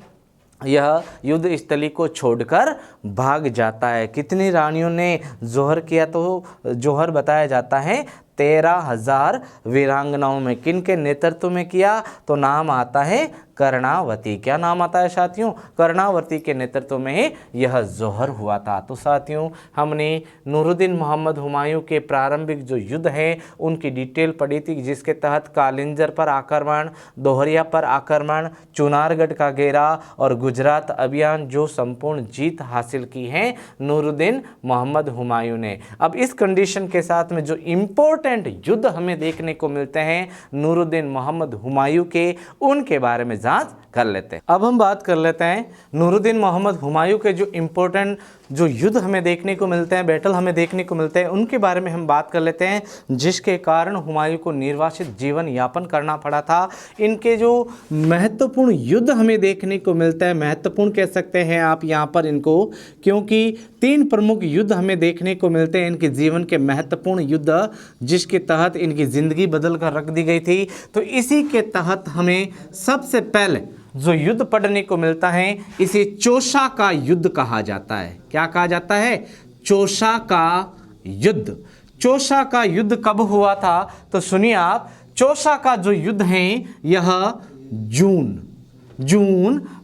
यह युद्ध स्थली को छोड़कर भाग जाता है। कितनी रानियों ने जौहर किया? तो जौहर बताया जाता है 13,000 वीरांगनाओं में। किन के नेतृत्व में किया? तो नाम आता है कर्णावती। क्या नाम आता है साथियों? कर्णावती के नेतृत्व में यह जौहर हुआ था। तो साथियों हमने नूरुद्दीन मोहम्मद हुमायूं के प्रारंभिक जो युद्ध हैं उनकी डिटेल पढ़ी थी, जिसके तहत कालिंजर पर आक्रमण, दोहरिया पर आक्रमण, चुनारगढ़ का घेरा और गुजरात अभियान जो संपूर्ण जीत हासिल की है नूरुद्दीन मोहम्मद हुमायूं ने। अब इस कंडीशन के साथ में जो इम्पोर्टेंट युद्ध हमें देखने को मिलते हैं नूरुद्दीन मोहम्मद हुमायूं के, उनके बारे में जांच कर लेते हैं। अब हम बात कर लेते हैं नूरुद्दीन मोहम्मद हुमायूं के जो इम्पोर्टेंट जो युद्ध हमें देखने को मिलते हैं, बैटल हमें देखने को मिलते हैं, उनके बारे में हम बात कर लेते हैं, जिसके कारण हुमायूं को निर्वासित जीवन यापन करना पड़ा था। इनके जो महत्वपूर्ण युद्ध हमें देखने को मिलता है, महत्वपूर्ण कह सकते हैं आप यहाँ पर इनको, क्योंकि 3 प्रमुख युद्ध हमें देखने को मिलते हैं इनके जीवन के महत्वपूर्ण युद्ध, जिसके तहत इनकी ज़िंदगी बदल कर रख दी गई थी। तो इसी के तहत हमें सबसे पहले जो युद्ध पढ़ने को मिलता है इसे चौसा का युद्ध कहा जाता है। क्या कहा जाता है? चौसा का युद्ध। चौसा का युद्ध कब हुआ था? तो सुनिए आप, चौसा का जो युद्ध है यह जून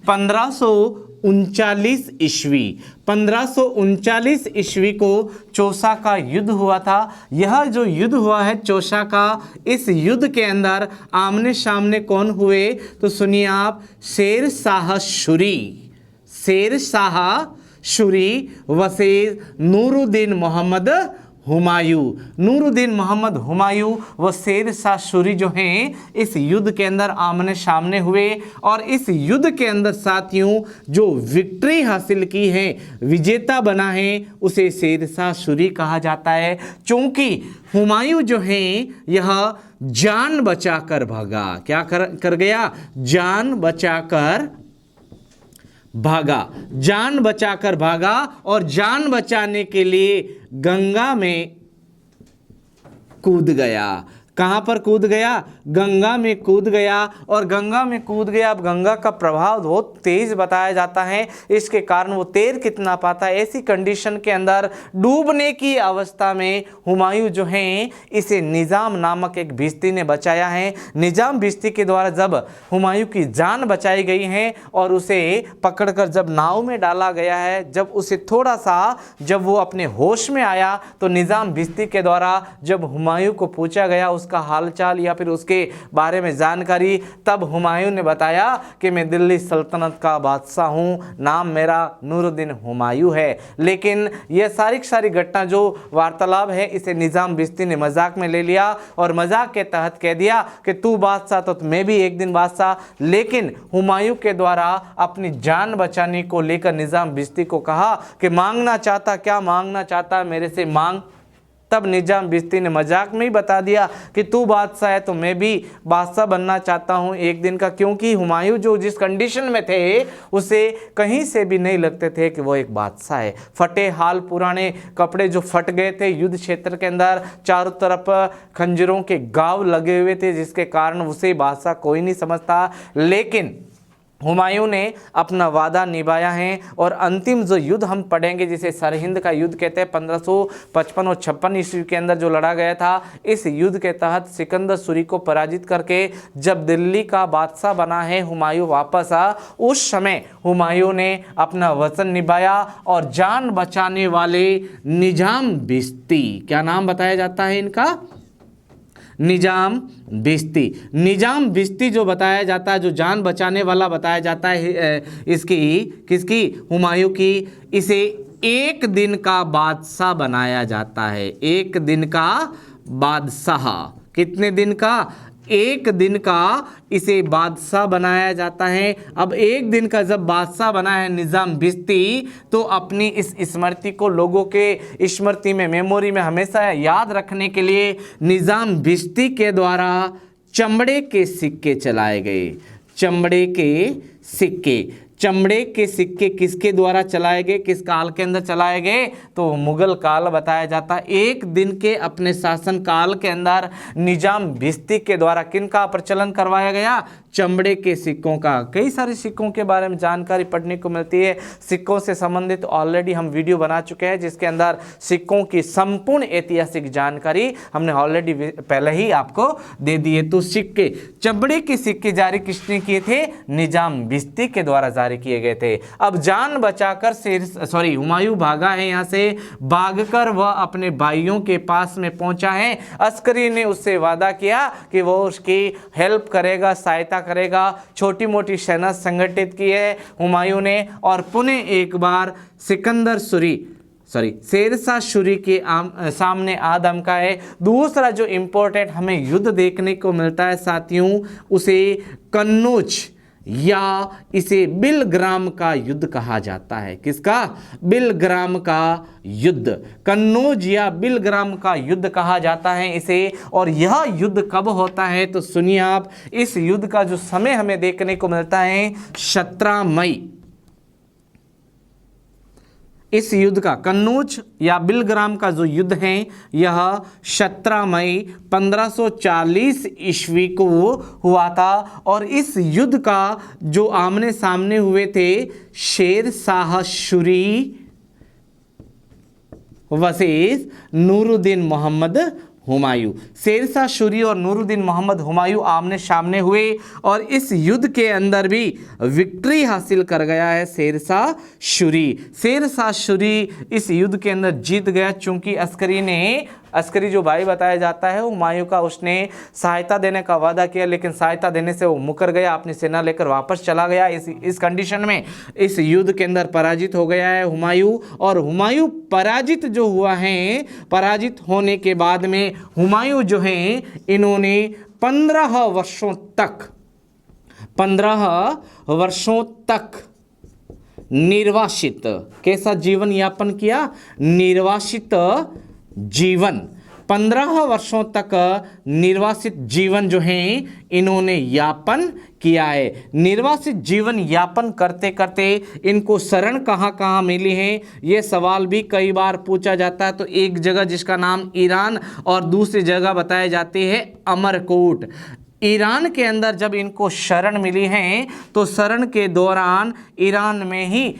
1539 ईस्वी 1539 ईस्वी को चौसा का युद्ध हुआ था। यह जो युद्ध हुआ है चौसा का, इस युद्ध के अंदर आमने सामने कौन हुए? तो सुनिए आप, शेर शाह सूरी वसीर नूरुद्दीन मोहम्मद हुमायूं। नूरुद्दीन मोहम्मद हुमायूं व शेर शाह सूरी जो हैं इस युद्ध के अंदर आमने सामने हुए, और इस युद्ध के अंदर साथियों जो विक्ट्री हासिल की है, विजेता बना है, उसे शेर शाह सूरी कहा जाता है। चूंकि हुमायूं जो हैं यह जान बचाकर भागा। क्या कर गया? जान बचाकर भागा, और जान बचाने के लिए गंगा में कूद गया। कहाँ पर कूद गया? गंगा में कूद गया। और गंगा में कूद गया। अब गंगा का प्रभाव बहुत तेज बताया जाता है, इसके कारण वो तैर कितना पाता है। ऐसी कंडीशन के अंदर डूबने की अवस्था में हुमायूं जो हैं इसे निज़ाम नामक एक भिश्ती ने बचाया है। निज़ाम भिश्ती के द्वारा जब हुमायूं की जान बचाई गई है और उसे पकड़कर जब नाव में डाला गया है, जब उसे थोड़ा सा जब वो अपने होश में आया तो निज़ाम भिश्ती के द्वारा जब हुमायूं को पूछा गया उसका हालचाल या फिर उसके बारे में जानकारी, तब हुमायूं ने बताया कि मैं दिल्ली सल्तनत का बादशाह हूँ, नाम मेरा नूरुद्दीन हुमायूं है। लेकिन यह सारी घटना जो वार्तालाप है इसे निज़ाम भिश्ती ने मजाक में ले लिया और मजाक के तहत कह दिया कि तू बादशाह तो मैं भी एक दिन बादशाह। लेकिन हुमायूं के द्वारा अपनी जान बचाने को लेकर निज़ाम भिश्ती को कहा कि मांगना चाहता, क्या मांगना चाहता मेरे से मांग। तब निजाम बिस्ती ने मजाक में ही बता दिया कि तू बादशाह है तो मैं भी बादशाह बनना चाहता हूँ एक दिन का, क्योंकि हुमायूं जो जिस कंडीशन में थे उसे कहीं से भी नहीं लगते थे कि वो एक बादशाह है। फटे हाल पुराने कपड़े जो फट गए थे, युद्ध क्षेत्र के अंदर चारों तरफ खंजरों के घाव लगे हुए थे, जिसके कारण उसे बादशाह कोई नहीं समझता। लेकिन हुमायूं ने अपना वादा निभाया है और अंतिम जो युद्ध हम पढ़ेंगे जिसे सरहिंद का युद्ध कहते हैं, 1555 और 56 ईस्वी के अंदर जो लड़ा गया था, इस युद्ध के तहत सिकंदर सूरी को पराजित करके जब दिल्ली का बादशाह बना है हुमायूं वापस आ, उस समय हुमायूं ने अपना वचन निभाया और जान बचाने वाले निजाम बिस्ती, क्या नाम बताया जाता है इनका, निजाम बिस्ती। निजाम बिस्ती जो बताया जाता है, जो जान बचाने वाला बताया जाता है इसकी, किसकी, हुमायूं की, इसे एक दिन का बादशाह बनाया जाता है। एक दिन का बादशाह, कितने दिन का, एक दिन का इसे बादशाह बनाया जाता है। अब एक दिन का जब बादशाह बना है निजाम बिस्ती, तो अपनी इस स्मृति को लोगों के स्मृति में, मेमोरी में हमेशा याद रखने के लिए निजाम बिस्ती के द्वारा चमड़े के सिक्के चलाए गए। चमड़े के सिक्के, चमड़े के सिक्के किसके द्वारा चलाए गए, किस काल के अंदर चलाए गए, तो मुगल काल बताया जाता है। एक दिन के अपने शासन काल के अंदर निजाम बिस्ती के द्वारा किनका प्रचलन करवाया गया, चमड़े के सिक्कों का। कई सारे सिक्कों के बारे में जानकारी पढ़ने को मिलती है। सिक्कों से संबंधित ऑलरेडी हम वीडियो बना चुके हैं जिसके अंदर सिक्कों की संपूर्ण ऐतिहासिक जानकारी हमने ऑलरेडी पहले ही आपको दे दी है। तो सिक्के, चमड़े के सिक्के जारी किसने किए थे, निजाम बिस्ती के द्वारा जारी किए गए थे। अब जान बचाकर हुमायूं भागा है, यहाँ से भागकर वह अपने भाइयों के पास में पहुंचा है। अस्करी ने उससे वादा किया कि वो उसकी हेल्प करेगा, सहायता करेगा। छोटी मोटी सेना संगठित की है हुमायूं ने और पुनः एक बार शेरशाह सूरी के सामने आ धमका है। दूसरा जो इंपॉर्टेंट हमें युद्ध देखने को मिलता है साथियों, उसे कन्नौज या इसे बिलग्राम का युद्ध कहा जाता है। किसका, बिलग्राम का युद्ध, कन्नौज या बिलग्राम का युद्ध कहा जाता है इसे। और यह युद्ध कब होता है तो सुनिए आप, इस युद्ध का जो समय हमें देखने को मिलता है 17 मई। इस युद्ध का, कन्नौज या बिलग्राम का जो युद्ध है यह 17 मई 1540 ईस्वी को हुआ था। और इस युद्ध का जो आमने सामने हुए थे शेरशाह सूरी वर्सेस नूरुद्दीन मोहम्मद हुमायूं। शेरशाह सूरी और नूरुद्दीन मोहम्मद हुमायूं आमने सामने हुए और इस युद्ध के अंदर भी विक्ट्री हासिल कर गया है शेरशाह सूरी। शेरशाह सूरी इस युद्ध के अंदर जीत गया, चूंकि अस्करी जो भाई बताया जाता है हुमायूं का, उसने सहायता देने का वादा किया, लेकिन सहायता देने से वो मुकर गया, अपनी सेना लेकर वापस चला गया। इस कंडीशन में इस युद्ध के अंदर पराजित हो गया है हुमायूं। और हुमायूं पराजित जो हुआ है, पराजित होने के बाद में हुमायूं जो हैं इन्होंने 15 वर्षों तक निर्वासित, कैसा जीवन यापन किया, निर्वासित जीवन, 15 वर्षों तक निर्वासित जीवन जो है इन्होंने यापन किया है। निर्वासित जीवन यापन करते करते इनको शरण कहाँ कहाँ मिली है, ये सवाल भी कई बार पूछा जाता है। तो एक जगह जिसका नाम ईरान और दूसरी जगह बताई जाती है अमरकोट। ईरान के अंदर जब इनको शरण मिली है तो शरण के दौरान ईरान में ही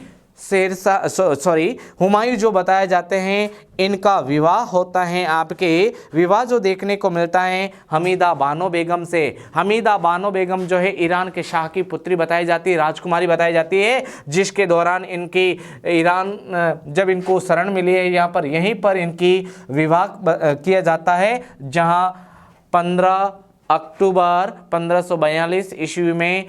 हुमायूं जो बताए जाते हैं इनका विवाह होता है। आपके विवाह जो देखने को मिलता है हमीदा बानो बेगम से। हमीदा बानो बेगम जो है ईरान के शाह की पुत्री बताई जाती है, राजकुमारी बताई जाती है, जिसके दौरान इनकी ईरान जब इनको शरण मिली है यहाँ पर, यहीं पर इनकी विवाह किया जाता है, जहाँ 15 अक्टूबर 1542 ईस्वी में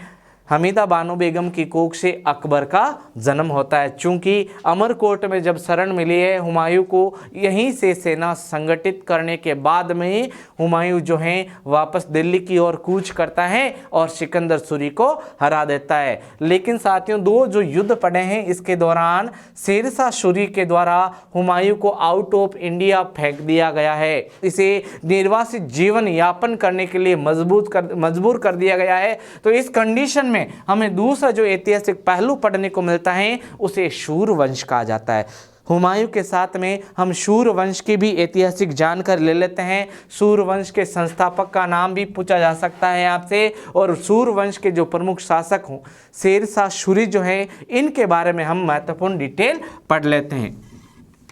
हमीदा बानो बेगम की कोख से अकबर का जन्म होता है। चूंकि अमरकोट में जब शरण मिली है हुमायूं को, यहीं से सेना संगठित करने के बाद में ही हुमायूं जो है वापस दिल्ली की ओर कूच करता है और सिकंदर सूरी को हरा देता है। लेकिन साथियों, दो जो युद्ध पड़े हैं इसके दौरान शेरशाह सूरी के द्वारा हुमायूं को आउट ऑफ इंडिया फेंक दिया गया है। इसे निर्वासित जीवन यापन करने के लिए मजबूर कर दिया गया है। तो इस कंडीशन में हमें दूसरा जो ऐतिहासिक पहलू पढ़ने को मिलता है उसे शूर वंश कहा जाता है। हुमायूं के साथ में हम शूर वंश की भी ऐतिहासिक जानकारी ले लेते हैं। शूर वंश के संस्थापक का नाम भी पूछा जा सकता है आपसे, और शूर वंश के जो प्रमुख शासक हों शेरशाह सूरी जो हैं, इनके बारे में हम महत्वपूर्ण डिटेल पढ़ लेते हैं।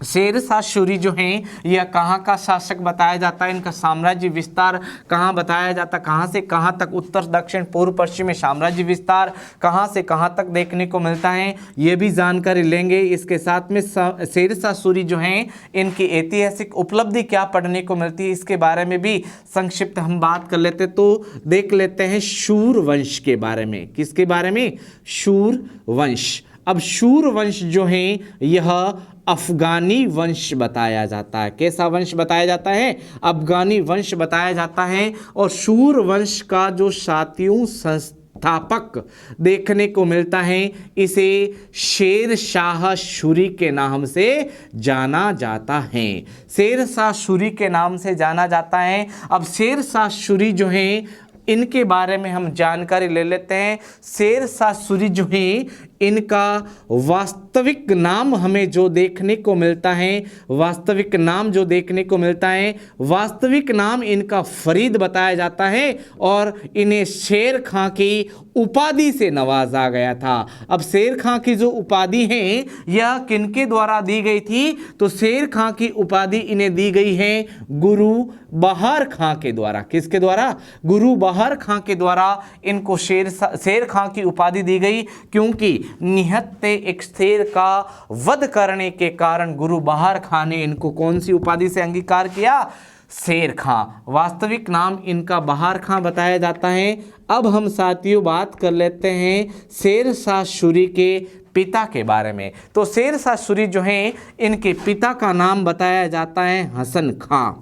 शेरशाह सूरी जो हैं यह कहाँ का शासक बताया जाता है, इनका साम्राज्य विस्तार कहाँ बताया जाता है, कहाँ से कहाँ तक, उत्तर दक्षिण पूर्व पश्चिम में साम्राज्य विस्तार कहाँ से कहाँ तक देखने को मिलता है, ये भी जानकारी लेंगे। इसके साथ में शेरशाह सूरी जो हैं इनकी ऐतिहासिक उपलब्धि क्या पढ़ने को मिलती है, इसके बारे में भी संक्षिप्त हम बात कर लेते। तो देख लेते हैं शूर वंश के बारे में। किसके बारे में? शूर वंश। अब शूर वंश जो है यह अफगानी वंश बताया जाता है। कैसा वंश बताया जाता है? अफगानी वंश बताया जाता है। और शूर वंश का जो सातवां संस्थापक देखने को मिलता है इसे शेरशाह सूरी के नाम से जाना जाता है। शेरशाह सूरी के नाम से जाना जाता है। अब शेरशाह सूरी जो है इनके बारे में हम जानकारी ले लेते हैं। शेरशाह सूरी जो है इनका वास्तविक नाम हमें जो देखने को मिलता है, वास्तविक नाम जो देखने को मिलता है, वास्तविक नाम इनका फरीद बताया जाता है और इन्हें शेर खां की उपाधि से नवाजा गया था। अब शेर खां की जो उपाधि है यह किनके द्वारा दी गई थी? तो शेर खां की उपाधि इन्हें दी गई है गुरु बहार खां के द्वारा। किसके द्वारा? गुरु बहार खां के द्वारा इनको शेर खां की उपाधि दी गई, क्योंकि निहत्ते एक शेर का वध करने के कारण गुरु बहार खां ने इनको कौन सी उपाधि से अंगीकार किया? शेर खां। वास्तविक नाम इनका बहार खां बताया जाता है। अब हम साथियों बात कर लेते हैं शेरशाह सूरी के पिता के बारे में। तो शेरशाह सूरी जो हैं इनके पिता का नाम बताया जाता है हसन खां।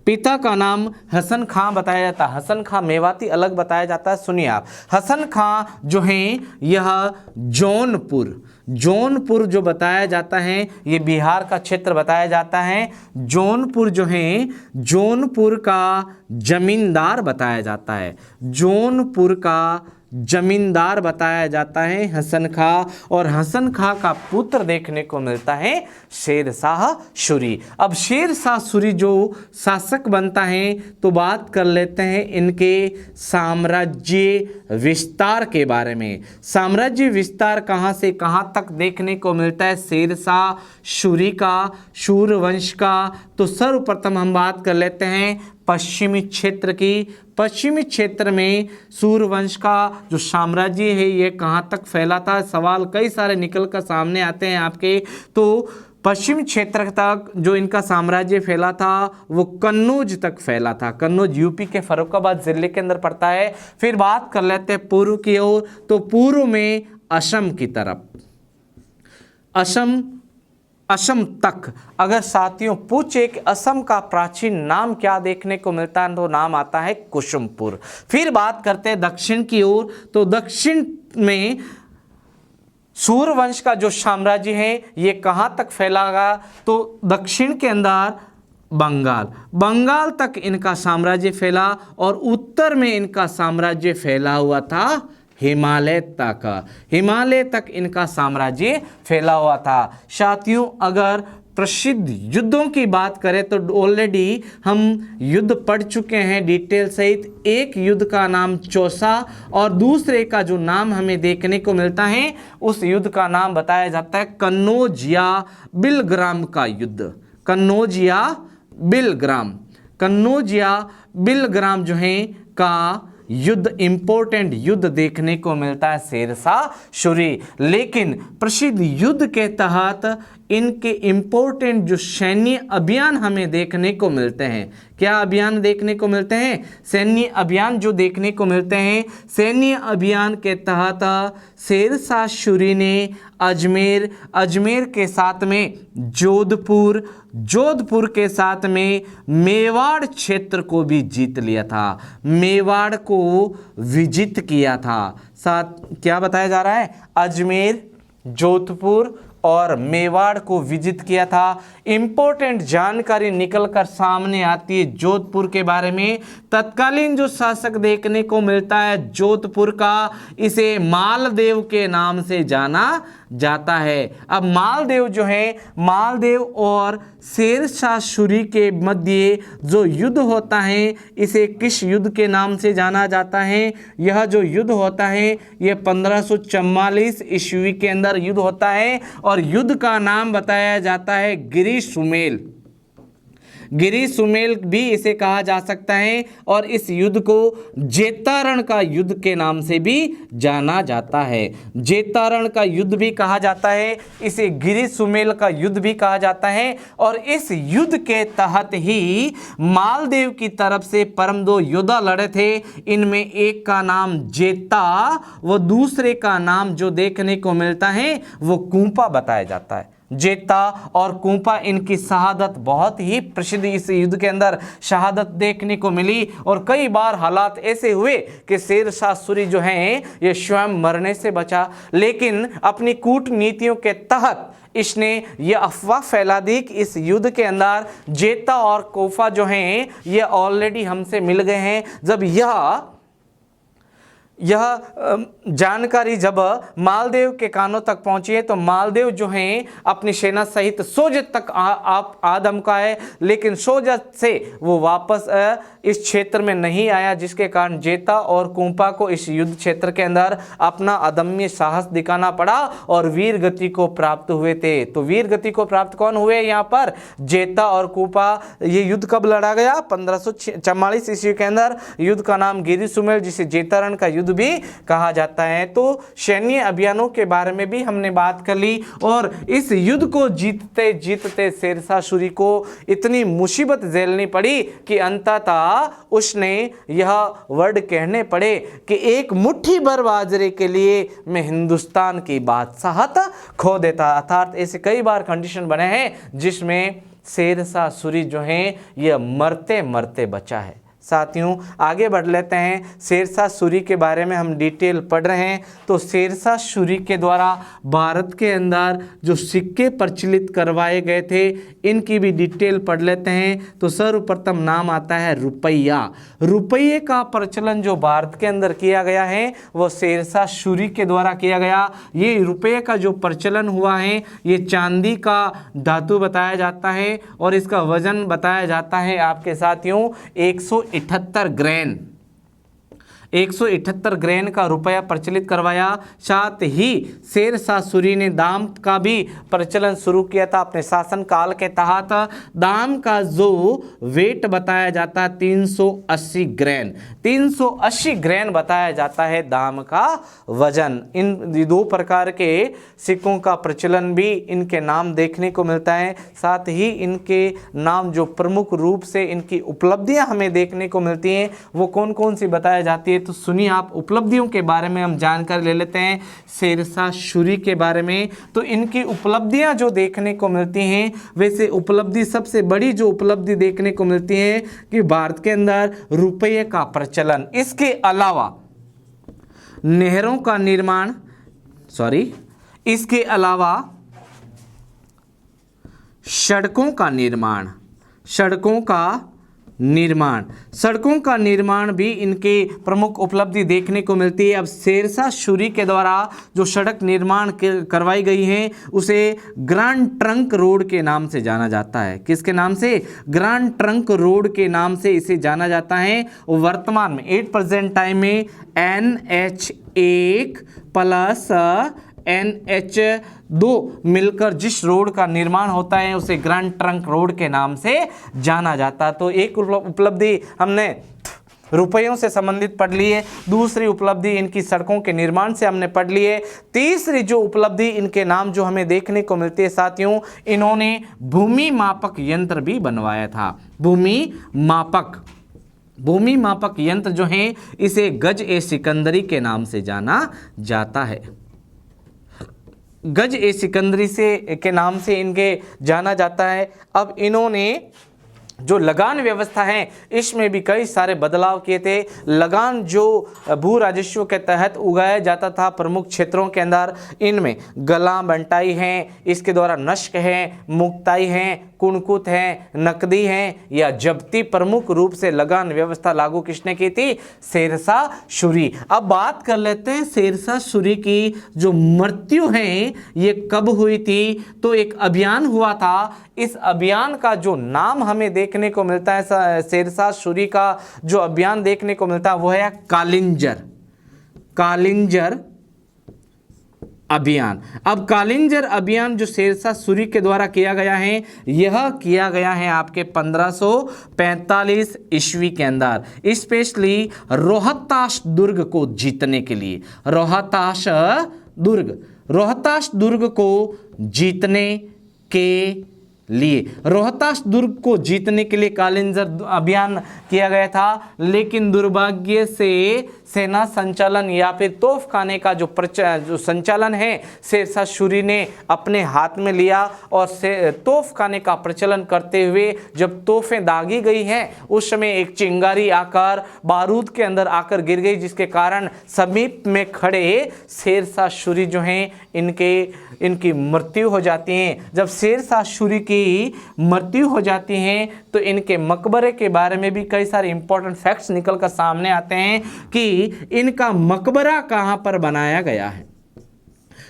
पिता का नाम हसन खां बताया जाता है। हसन खां मेवाती अलग बताया जाता है। सुनिए आप, हसन खां जो हैं यह जौनपुर जो बताया जाता है ये बिहार का क्षेत्र बताया जाता है। जौनपुर जो है जौनपुर का जमींदार बताया जाता है। जौनपुर का जमींदार बताया जाता है हसन खां, और हसन खां का पुत्र देखने को मिलता है शेरशाह सूरी। अब शेरशाह सूरी जो शासक बनता है तो बात कर लेते हैं इनके साम्राज्य विस्तार के बारे में। साम्राज्य विस्तार कहाँ से कहाँ तक देखने को मिलता है शेरशाह सूरी का, शूर वंश का? तो सर्वप्रथम हम बात कर लेते हैं पश्चिमी क्षेत्र की। पश्चिमी क्षेत्र में सूर्यवंश का जो साम्राज्य है ये कहाँ तक फैला था? सवाल कई सारे निकल कर सामने आते हैं आपके। तो पश्चिम क्षेत्र तक जो इनका साम्राज्य फैला था वो कन्नौज तक फैला था। कन्नौज यूपी के फर्रुखाबाद जिले के अंदर पड़ता है। फिर बात कर लेते हैं पूर्व की ओर। तो पूर्व में असम की तरफ, असम तक अगर साथियों पूछे कि असम का प्राचीन नाम क्या देखने को मिलता है तो नाम आता है कुसुमपुर। फिर बात करते हैं दक्षिण की ओर। तो दक्षिण में सूर्यवंश का जो साम्राज्य है ये कहाँ तक फैलागा? तो दक्षिण के अंदर बंगाल तक इनका साम्राज्य फैला, और उत्तर में इनका साम्राज्य फैला हुआ था हिमालय तक इनका साम्राज्य फैला हुआ था। साथियों अगर प्रसिद्ध युद्धों की बात करें तो ऑलरेडी हम युद्ध पढ़ चुके हैं डिटेल सहित। एक युद्ध का नाम चौसा और दूसरे का जो नाम हमें देखने को मिलता है उस युद्ध का नाम बताया जाता है कन्नौज या बिलग्राम का युद्ध। कन्नौज या बिलग्राम जो है का युद्ध, इंपॉर्टेंट युद्ध देखने को मिलता है शेरशाह सूरी। लेकिन प्रसिद्ध युद्ध के तहत इनके इम्पोर्टेंट जो सैन्य अभियान हमें देखने को मिलते हैं। क्या अभियान देखने को मिलते हैं? सैन्य अभियान जो देखने को मिलते हैं, सैन्य अभियान के तहत शेरशाह सूरी ने अजमेर के साथ में जोधपुर के साथ में मेवाड़ क्षेत्र को भी जीत लिया था, मेवाड़ को विजित किया था। साथ क्या बताया जा रहा है? अजमेर, जोधपुर और मेवाड़ को विजित किया था। इंपॉर्टेंट जानकारी निकलकर सामने आती है जोधपुर के बारे में। तत्कालीन जो शासक देखने को मिलता है जोधपुर का, इसे मालदेव के नाम से जाना जाता है। अब मालदेव जो है, मालदेव और शेरशाह सूरी के मध्य जो युद्ध होता है, इसे किस युद्ध के नाम से जाना जाता है? यह जो युद्ध होता है यह 1544 ईस्वी के अंदर युद्ध होता है और युद्ध का नाम बताया जाता है गिरी सुमेल। गिरी सुमेल भी इसे कहा जा सकता है और इस युद्ध को जेतारण का युद्ध के नाम से भी जाना जाता है। जेतारण का युद्ध भी कहा जाता है, इसे गिरी सुमेल का युद्ध भी कहा जाता है। और इस युद्ध के तहत ही मालदेव की तरफ से परम दो योद्धा लड़े थे। इनमें एक का नाम जेता व दूसरे का नाम जो देखने को मिलता है वो कुंपा बताया जाता है। जेता और कुंपा, इनकी शहादत बहुत ही प्रसिद्ध इस युद्ध के अंदर शहादत देखने को मिली। और कई बार हालात ऐसे हुए कि शेरशाह सूरी जो हैं ये स्वयं मरने से बचा, लेकिन अपनी कूटनीतियों के तहत इसने ये अफवाह फैला दी कि इस युद्ध के अंदर जेता और कुंपा जो हैं ये ऑलरेडी हमसे मिल गए हैं। जब यह जानकारी जब मालदेव के कानों तक पहुंची है तो मालदेव जो हैं अपनी सेना सहित सोजत तक आ धमकाए, लेकिन सोजत से वो वापस इस क्षेत्र में नहीं आया, जिसके कारण जेता और कुंपा को इस युद्ध क्षेत्र के अंदर अपना अदम्य साहस दिखाना पड़ा और वीर गति को प्राप्त हुए थे। तो वीर गति को प्राप्त कौन हुए? यहाँ पर जेता और कुंपा। ये युद्ध कब लड़ा गया? 1544 ईस्वी के अंदर। युद्ध का नाम गिरी सुमेल, जिसे जेतारण का युद्ध भी कहा जाता है। तो सैन्य अभियानों के बारे में भी हमने बात कर ली और इस युद्ध को जीतते जीतते शेरशाह सूरी को इतनी मुसीबत झेलनी पड़ी कि अंततः उसने यह वर्ड कहने पड़े कि एक मुट्ठी भर बाजरे के लिए मैं हिंदुस्तान की बादशाहत खो देता। अर्थात ऐसे कई बार कंडीशन बने हैं जिसमें शेरशाह सूरी जो हैं यह मरते मरते बचा है। साथियों आगे बढ़ लेते हैं। शेरशाह सूरी के बारे में हम डिटेल पढ़ रहे हैं। तो शेरशाह सूरी के द्वारा भारत के अंदर जो सिक्के प्रचलित करवाए गए थे इनकी भी डिटेल पढ़ लेते हैं। तो सर्वप्रथम नाम आता है रुपया। रुपये का प्रचलन जो भारत के अंदर किया गया है वो शेरशाह सूरी के द्वारा किया गया। ये रुपये का जो प्रचलन हुआ है ये चांदी का धातु बताया जाता है और इसका वजन बताया जाता है आपके साथियों 178 ग्रेन। 178 ग्रेन का रुपया प्रचलित करवाया। साथ ही शेरशाह सूरी ने दाम का भी प्रचलन शुरू किया था अपने शासन काल के तहत। दाम का जो वेट बताया जाता है 380 ग्रेन। 380 ग्रेन बताया जाता है दाम का वजन। इन दो प्रकार के सिक्कों का प्रचलन भी इनके नाम देखने को मिलता है। साथ ही इनके नाम जो प्रमुख रूप से इनकी उपलब्धियां हमें देखने को मिलती हैं वो कौन कौन सी बताई जाती है। तो सुनिए आप उपलब्धियों के बारे में हम जानकारी ले लेते हैं शेरशाह सूरी के बारे में। तो इनकी उपलब्धियां जो देखने को मिलती हैं, वैसे उपलब्धि सबसे बड़ी जो उपलब्धि देखने को मिलती है कि भारत के अंदर रुपये का प्रचलन, इसके अलावा नहरों का निर्माण, इसके अलावा सड़कों का निर्माण भी इनके प्रमुख उपलब्धि देखने को मिलती है। अब शेरशाह सूरी के द्वारा जो सड़क निर्माण करवाई गई है उसे ग्रांड ट्रंक रोड के नाम से जाना जाता है। किसके नाम से? ग्रांड ट्रंक रोड के नाम से इसे जाना जाता है। वर्तमान में एट प्रेजेंट टाइम में NH1 प्लस NH2 मिलकर जिस रोड का निर्माण होता है उसे ग्रैंड ट्रंक रोड के नाम से जाना जाता है। तो एक उपलब्धि हमने रुपयों से संबंधित पढ़ लिए। दूसरी उपलब्धि इनकी सड़कों के निर्माण से हमने पढ़ लिए। तीसरी जो उपलब्धि इनके नाम जो हमें देखने को मिलती है साथियों, इन्होंने भूमि मापक यंत्र भी बनवाया था। भूमि मापक यंत्र जो है इसे गज ए सिकंदरी के नाम से जाना जाता है। गज ए सिकंदरी के नाम से इनके जाना जाता है। अब इन्होंने जो लगान व्यवस्था है इसमें भी कई सारे बदलाव किए थे। लगान जो भू राजस्व के तहत उगाया जाता था प्रमुख क्षेत्रों के अंदर, इनमें गला बंटाई है, इसके द्वारा नष्क है, मुक्ताई है, कुणकुत है, नकदी है या जब्ती प्रमुख रूप से लगान व्यवस्था लागू किसने की थी? शेरशाह सूरी। अब बात कर लेते हैं शेरशाह सूरी की जो मृत्यु है ये कब हुई थी? तो एक अभियान हुआ था। इस अभियान का जो नाम हमें देखने को मिलता है, शेरशाह सूरी का जो अभियान देखने को मिलता है वो है कालिंजर अभियान। अब कालिंजर अभियान जो शेरशाह सूरी के द्वारा किया गया है, यह किया गया है आपके 1545 ईस्वी के अंदर, स्पेशली रोहतास दुर्ग को जीतने के लिए। रोहतास दुर्ग को जीतने के लिए कालिंजर अभियान किया गया था। लेकिन दुर्भाग्य से सेना संचालन या फिर तोपखाने का जो संचालन है शेरशाह सूरी ने अपने हाथ में लिया और तोपखाने का प्रचलन करते हुए जब तोपें दागी गई हैं उस समय एक चिंगारी आकर बारूद के अंदर आकर गिर गई, जिसके कारण समीप में खड़े शेरशाह सूरी जो हैं इनकी मृत्यु हो जाती है। जब शेरशाह सूरी की मृत्यु हो जाती है तो इनके मकबरे के बारे में भी कई सारे इंपॉर्टेंट फैक्ट्स निकल कर सामने आते हैं कि इनका मकबरा कहां पर बनाया गया है।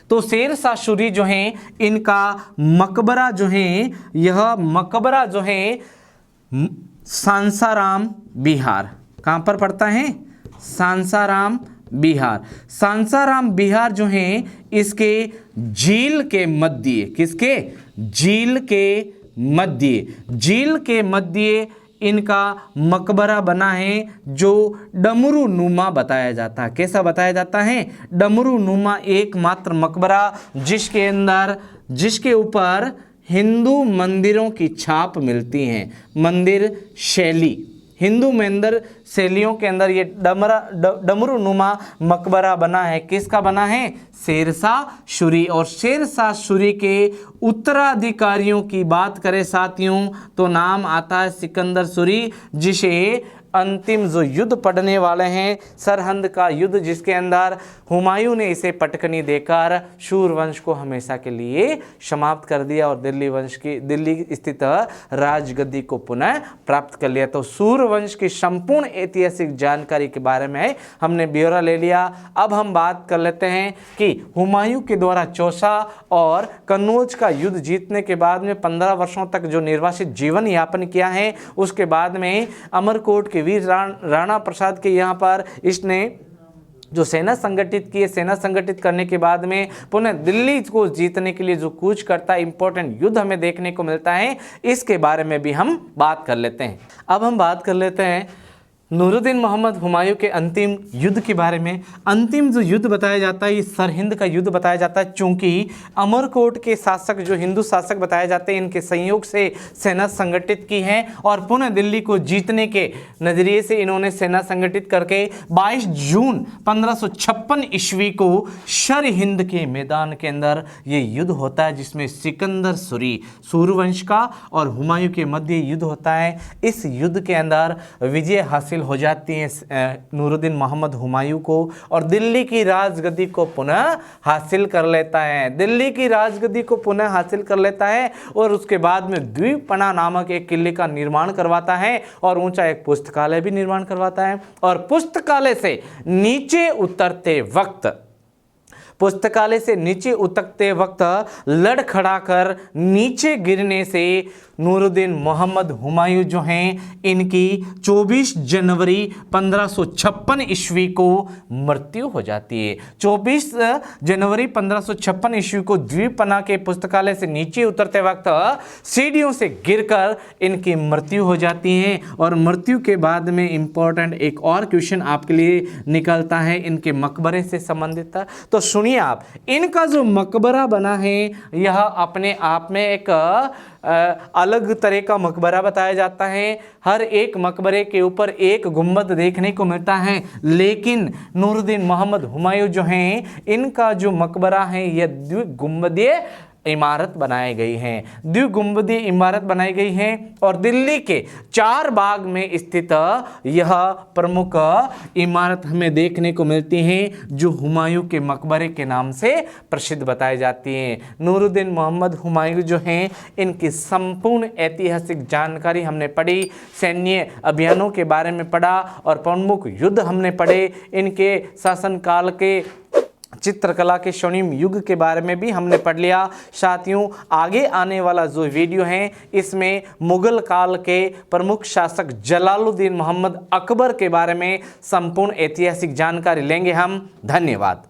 तो शेरशाह सूरी जो है इनका मकबरा जो है, यह मकबरा जो है सांसाराम बिहार, कहां पर पड़ता है? सांसाराम बिहार जो है इसके झील के मध्य, किसके? झील के मध्य इनका मकबरा बना है जो डमरू नुमा बताया जाता है। कैसा बताया जाता है? डमरू नुमा एकमात्र मकबरा जिसके ऊपर हिंदू मंदिरों की छाप मिलती है। मंदिर शैली, हिंदू मंदिर शैलियों के अंदर ये डमरू नुमा मकबरा बना है। किसका बना है? शेरशाह सूरी। और शेरशाह सूरी के उत्तराधिकारियों की बात करें साथियों तो नाम आता है सिकंदर सूरी, जिसे अंतिम जो युद्ध पढ़ने वाले हैं सरहंद का युद्ध, जिसके अंदर हुमायूं ने इसे पटकनी देकर सूरवंश को हमेशा के लिए समाप्त कर दिया और दिल्ली स्थित राजगद्दी को पुनः प्राप्त कर लिया। तो सूरवंश की संपूर्ण ऐतिहासिक जानकारी के बारे में हमने ब्यौरा ले लिया। अब हम बात कर लेते हैं कि हुमायूं के द्वारा चौसा और कन्नौज का युद्ध जीतने के बाद में 15 वर्षों तक जो निर्वासित जीवन यापन किया है, उसके बाद में अमरकोट वीर राणा प्रसाद के यहाँ पर इसने जो सेना संगठित की है, सेना संगठित करने के बाद में पुनः दिल्ली को जीतने के लिए जो कूच करता है, इंपॉर्टेंट युद्ध हमें देखने को मिलता है, इसके बारे में भी हम बात कर लेते हैं। अब हम बात कर लेते हैं नूरुद्दीन मोहम्मद हुमायूं के अंतिम युद्ध के बारे में। अंतिम जो युद्ध बताया जाता है ये सरहिंद का युद्ध बताया जाता है, चूंकि अमरकोट के शासक जो हिंदू शासक बताए जाते हैं इनके संयोग से सेना संगठित की है और पुनः दिल्ली को जीतने के नज़रिए से इन्होंने सेना संगठित करके 22 जून 1556 ईस्वी को सरहिंद के मैदान के अंदर ये युद्ध होता है, जिसमें सिकंदर सूरी सूरवंश का और हुमायूं के मध्य युद्ध होता है। इस युद्ध के अंदर विजय हासिल हो जाती है नूरुद्दीन मोहम्मद हुमायूं को और दिल्ली की राजगद्दी को पुनः हासिल कर लेता है। और उसके बाद में द्वीपना नामक एक किले का निर्माण करवाता है और ऊंचा एक पुस्तकालय भी निर्माण करवाता है। और पुस्तकालय से नीचे उतरते वक्त पुस्तकालय से नीचे उतरते वक्त लड़खड़ाकर नीचे गिरने से नूरुद्दीन मोहम्मद हुमायूं जो हैं इनकी 24 जनवरी 1556 ईस्वी को मृत्यु हो जाती है। 24 जनवरी 1556 ईस्वी को द्वीपना के पुस्तकालय से नीचे उतरते वक्त सीढ़ियों से गिरकर इनकी मृत्यु हो जाती है। और मृत्यु के बाद में इंपॉर्टेंट एक और क्वेश्चन आपके लिए निकलता है इनके मकबरे से संबंधित। तो सुनिए आप, इनका जो मकबरा बना है यह अपने आप में एक अलग तरह का मकबरा बताया जाता है। हर एक मकबरे के ऊपर एक गुंबद देखने को मिलता है, लेकिन नूरुद्दीन मोहम्मद हुमायूं जो हैं इनका जो मकबरा है यह द्विगुंबदीय इमारत बनाई गई हैं, द्विगुंबदीय इमारत बनाई गई हैं और दिल्ली के चार बाग में स्थित यह प्रमुख इमारत हमें देखने को मिलती हैं जो हुमायूं के मकबरे के नाम से प्रसिद्ध बताई जाती हैं। नूरुद्दीन मोहम्मद हुमायूं जो हैं इनकी संपूर्ण ऐतिहासिक जानकारी हमने पढ़ी, सैन्य अभियानों के बारे में पढ़ा और प्रमुख युद्ध हमने पढ़े, इनके शासनकाल के चित्रकला के स्वर्णिम युग के बारे में भी हमने पढ़ लिया। साथियों, आगे आने वाला जो वीडियो है इसमें मुगल काल के प्रमुख शासक जलालुद्दीन मोहम्मद अकबर के बारे में संपूर्ण ऐतिहासिक जानकारी लेंगे हम। धन्यवाद।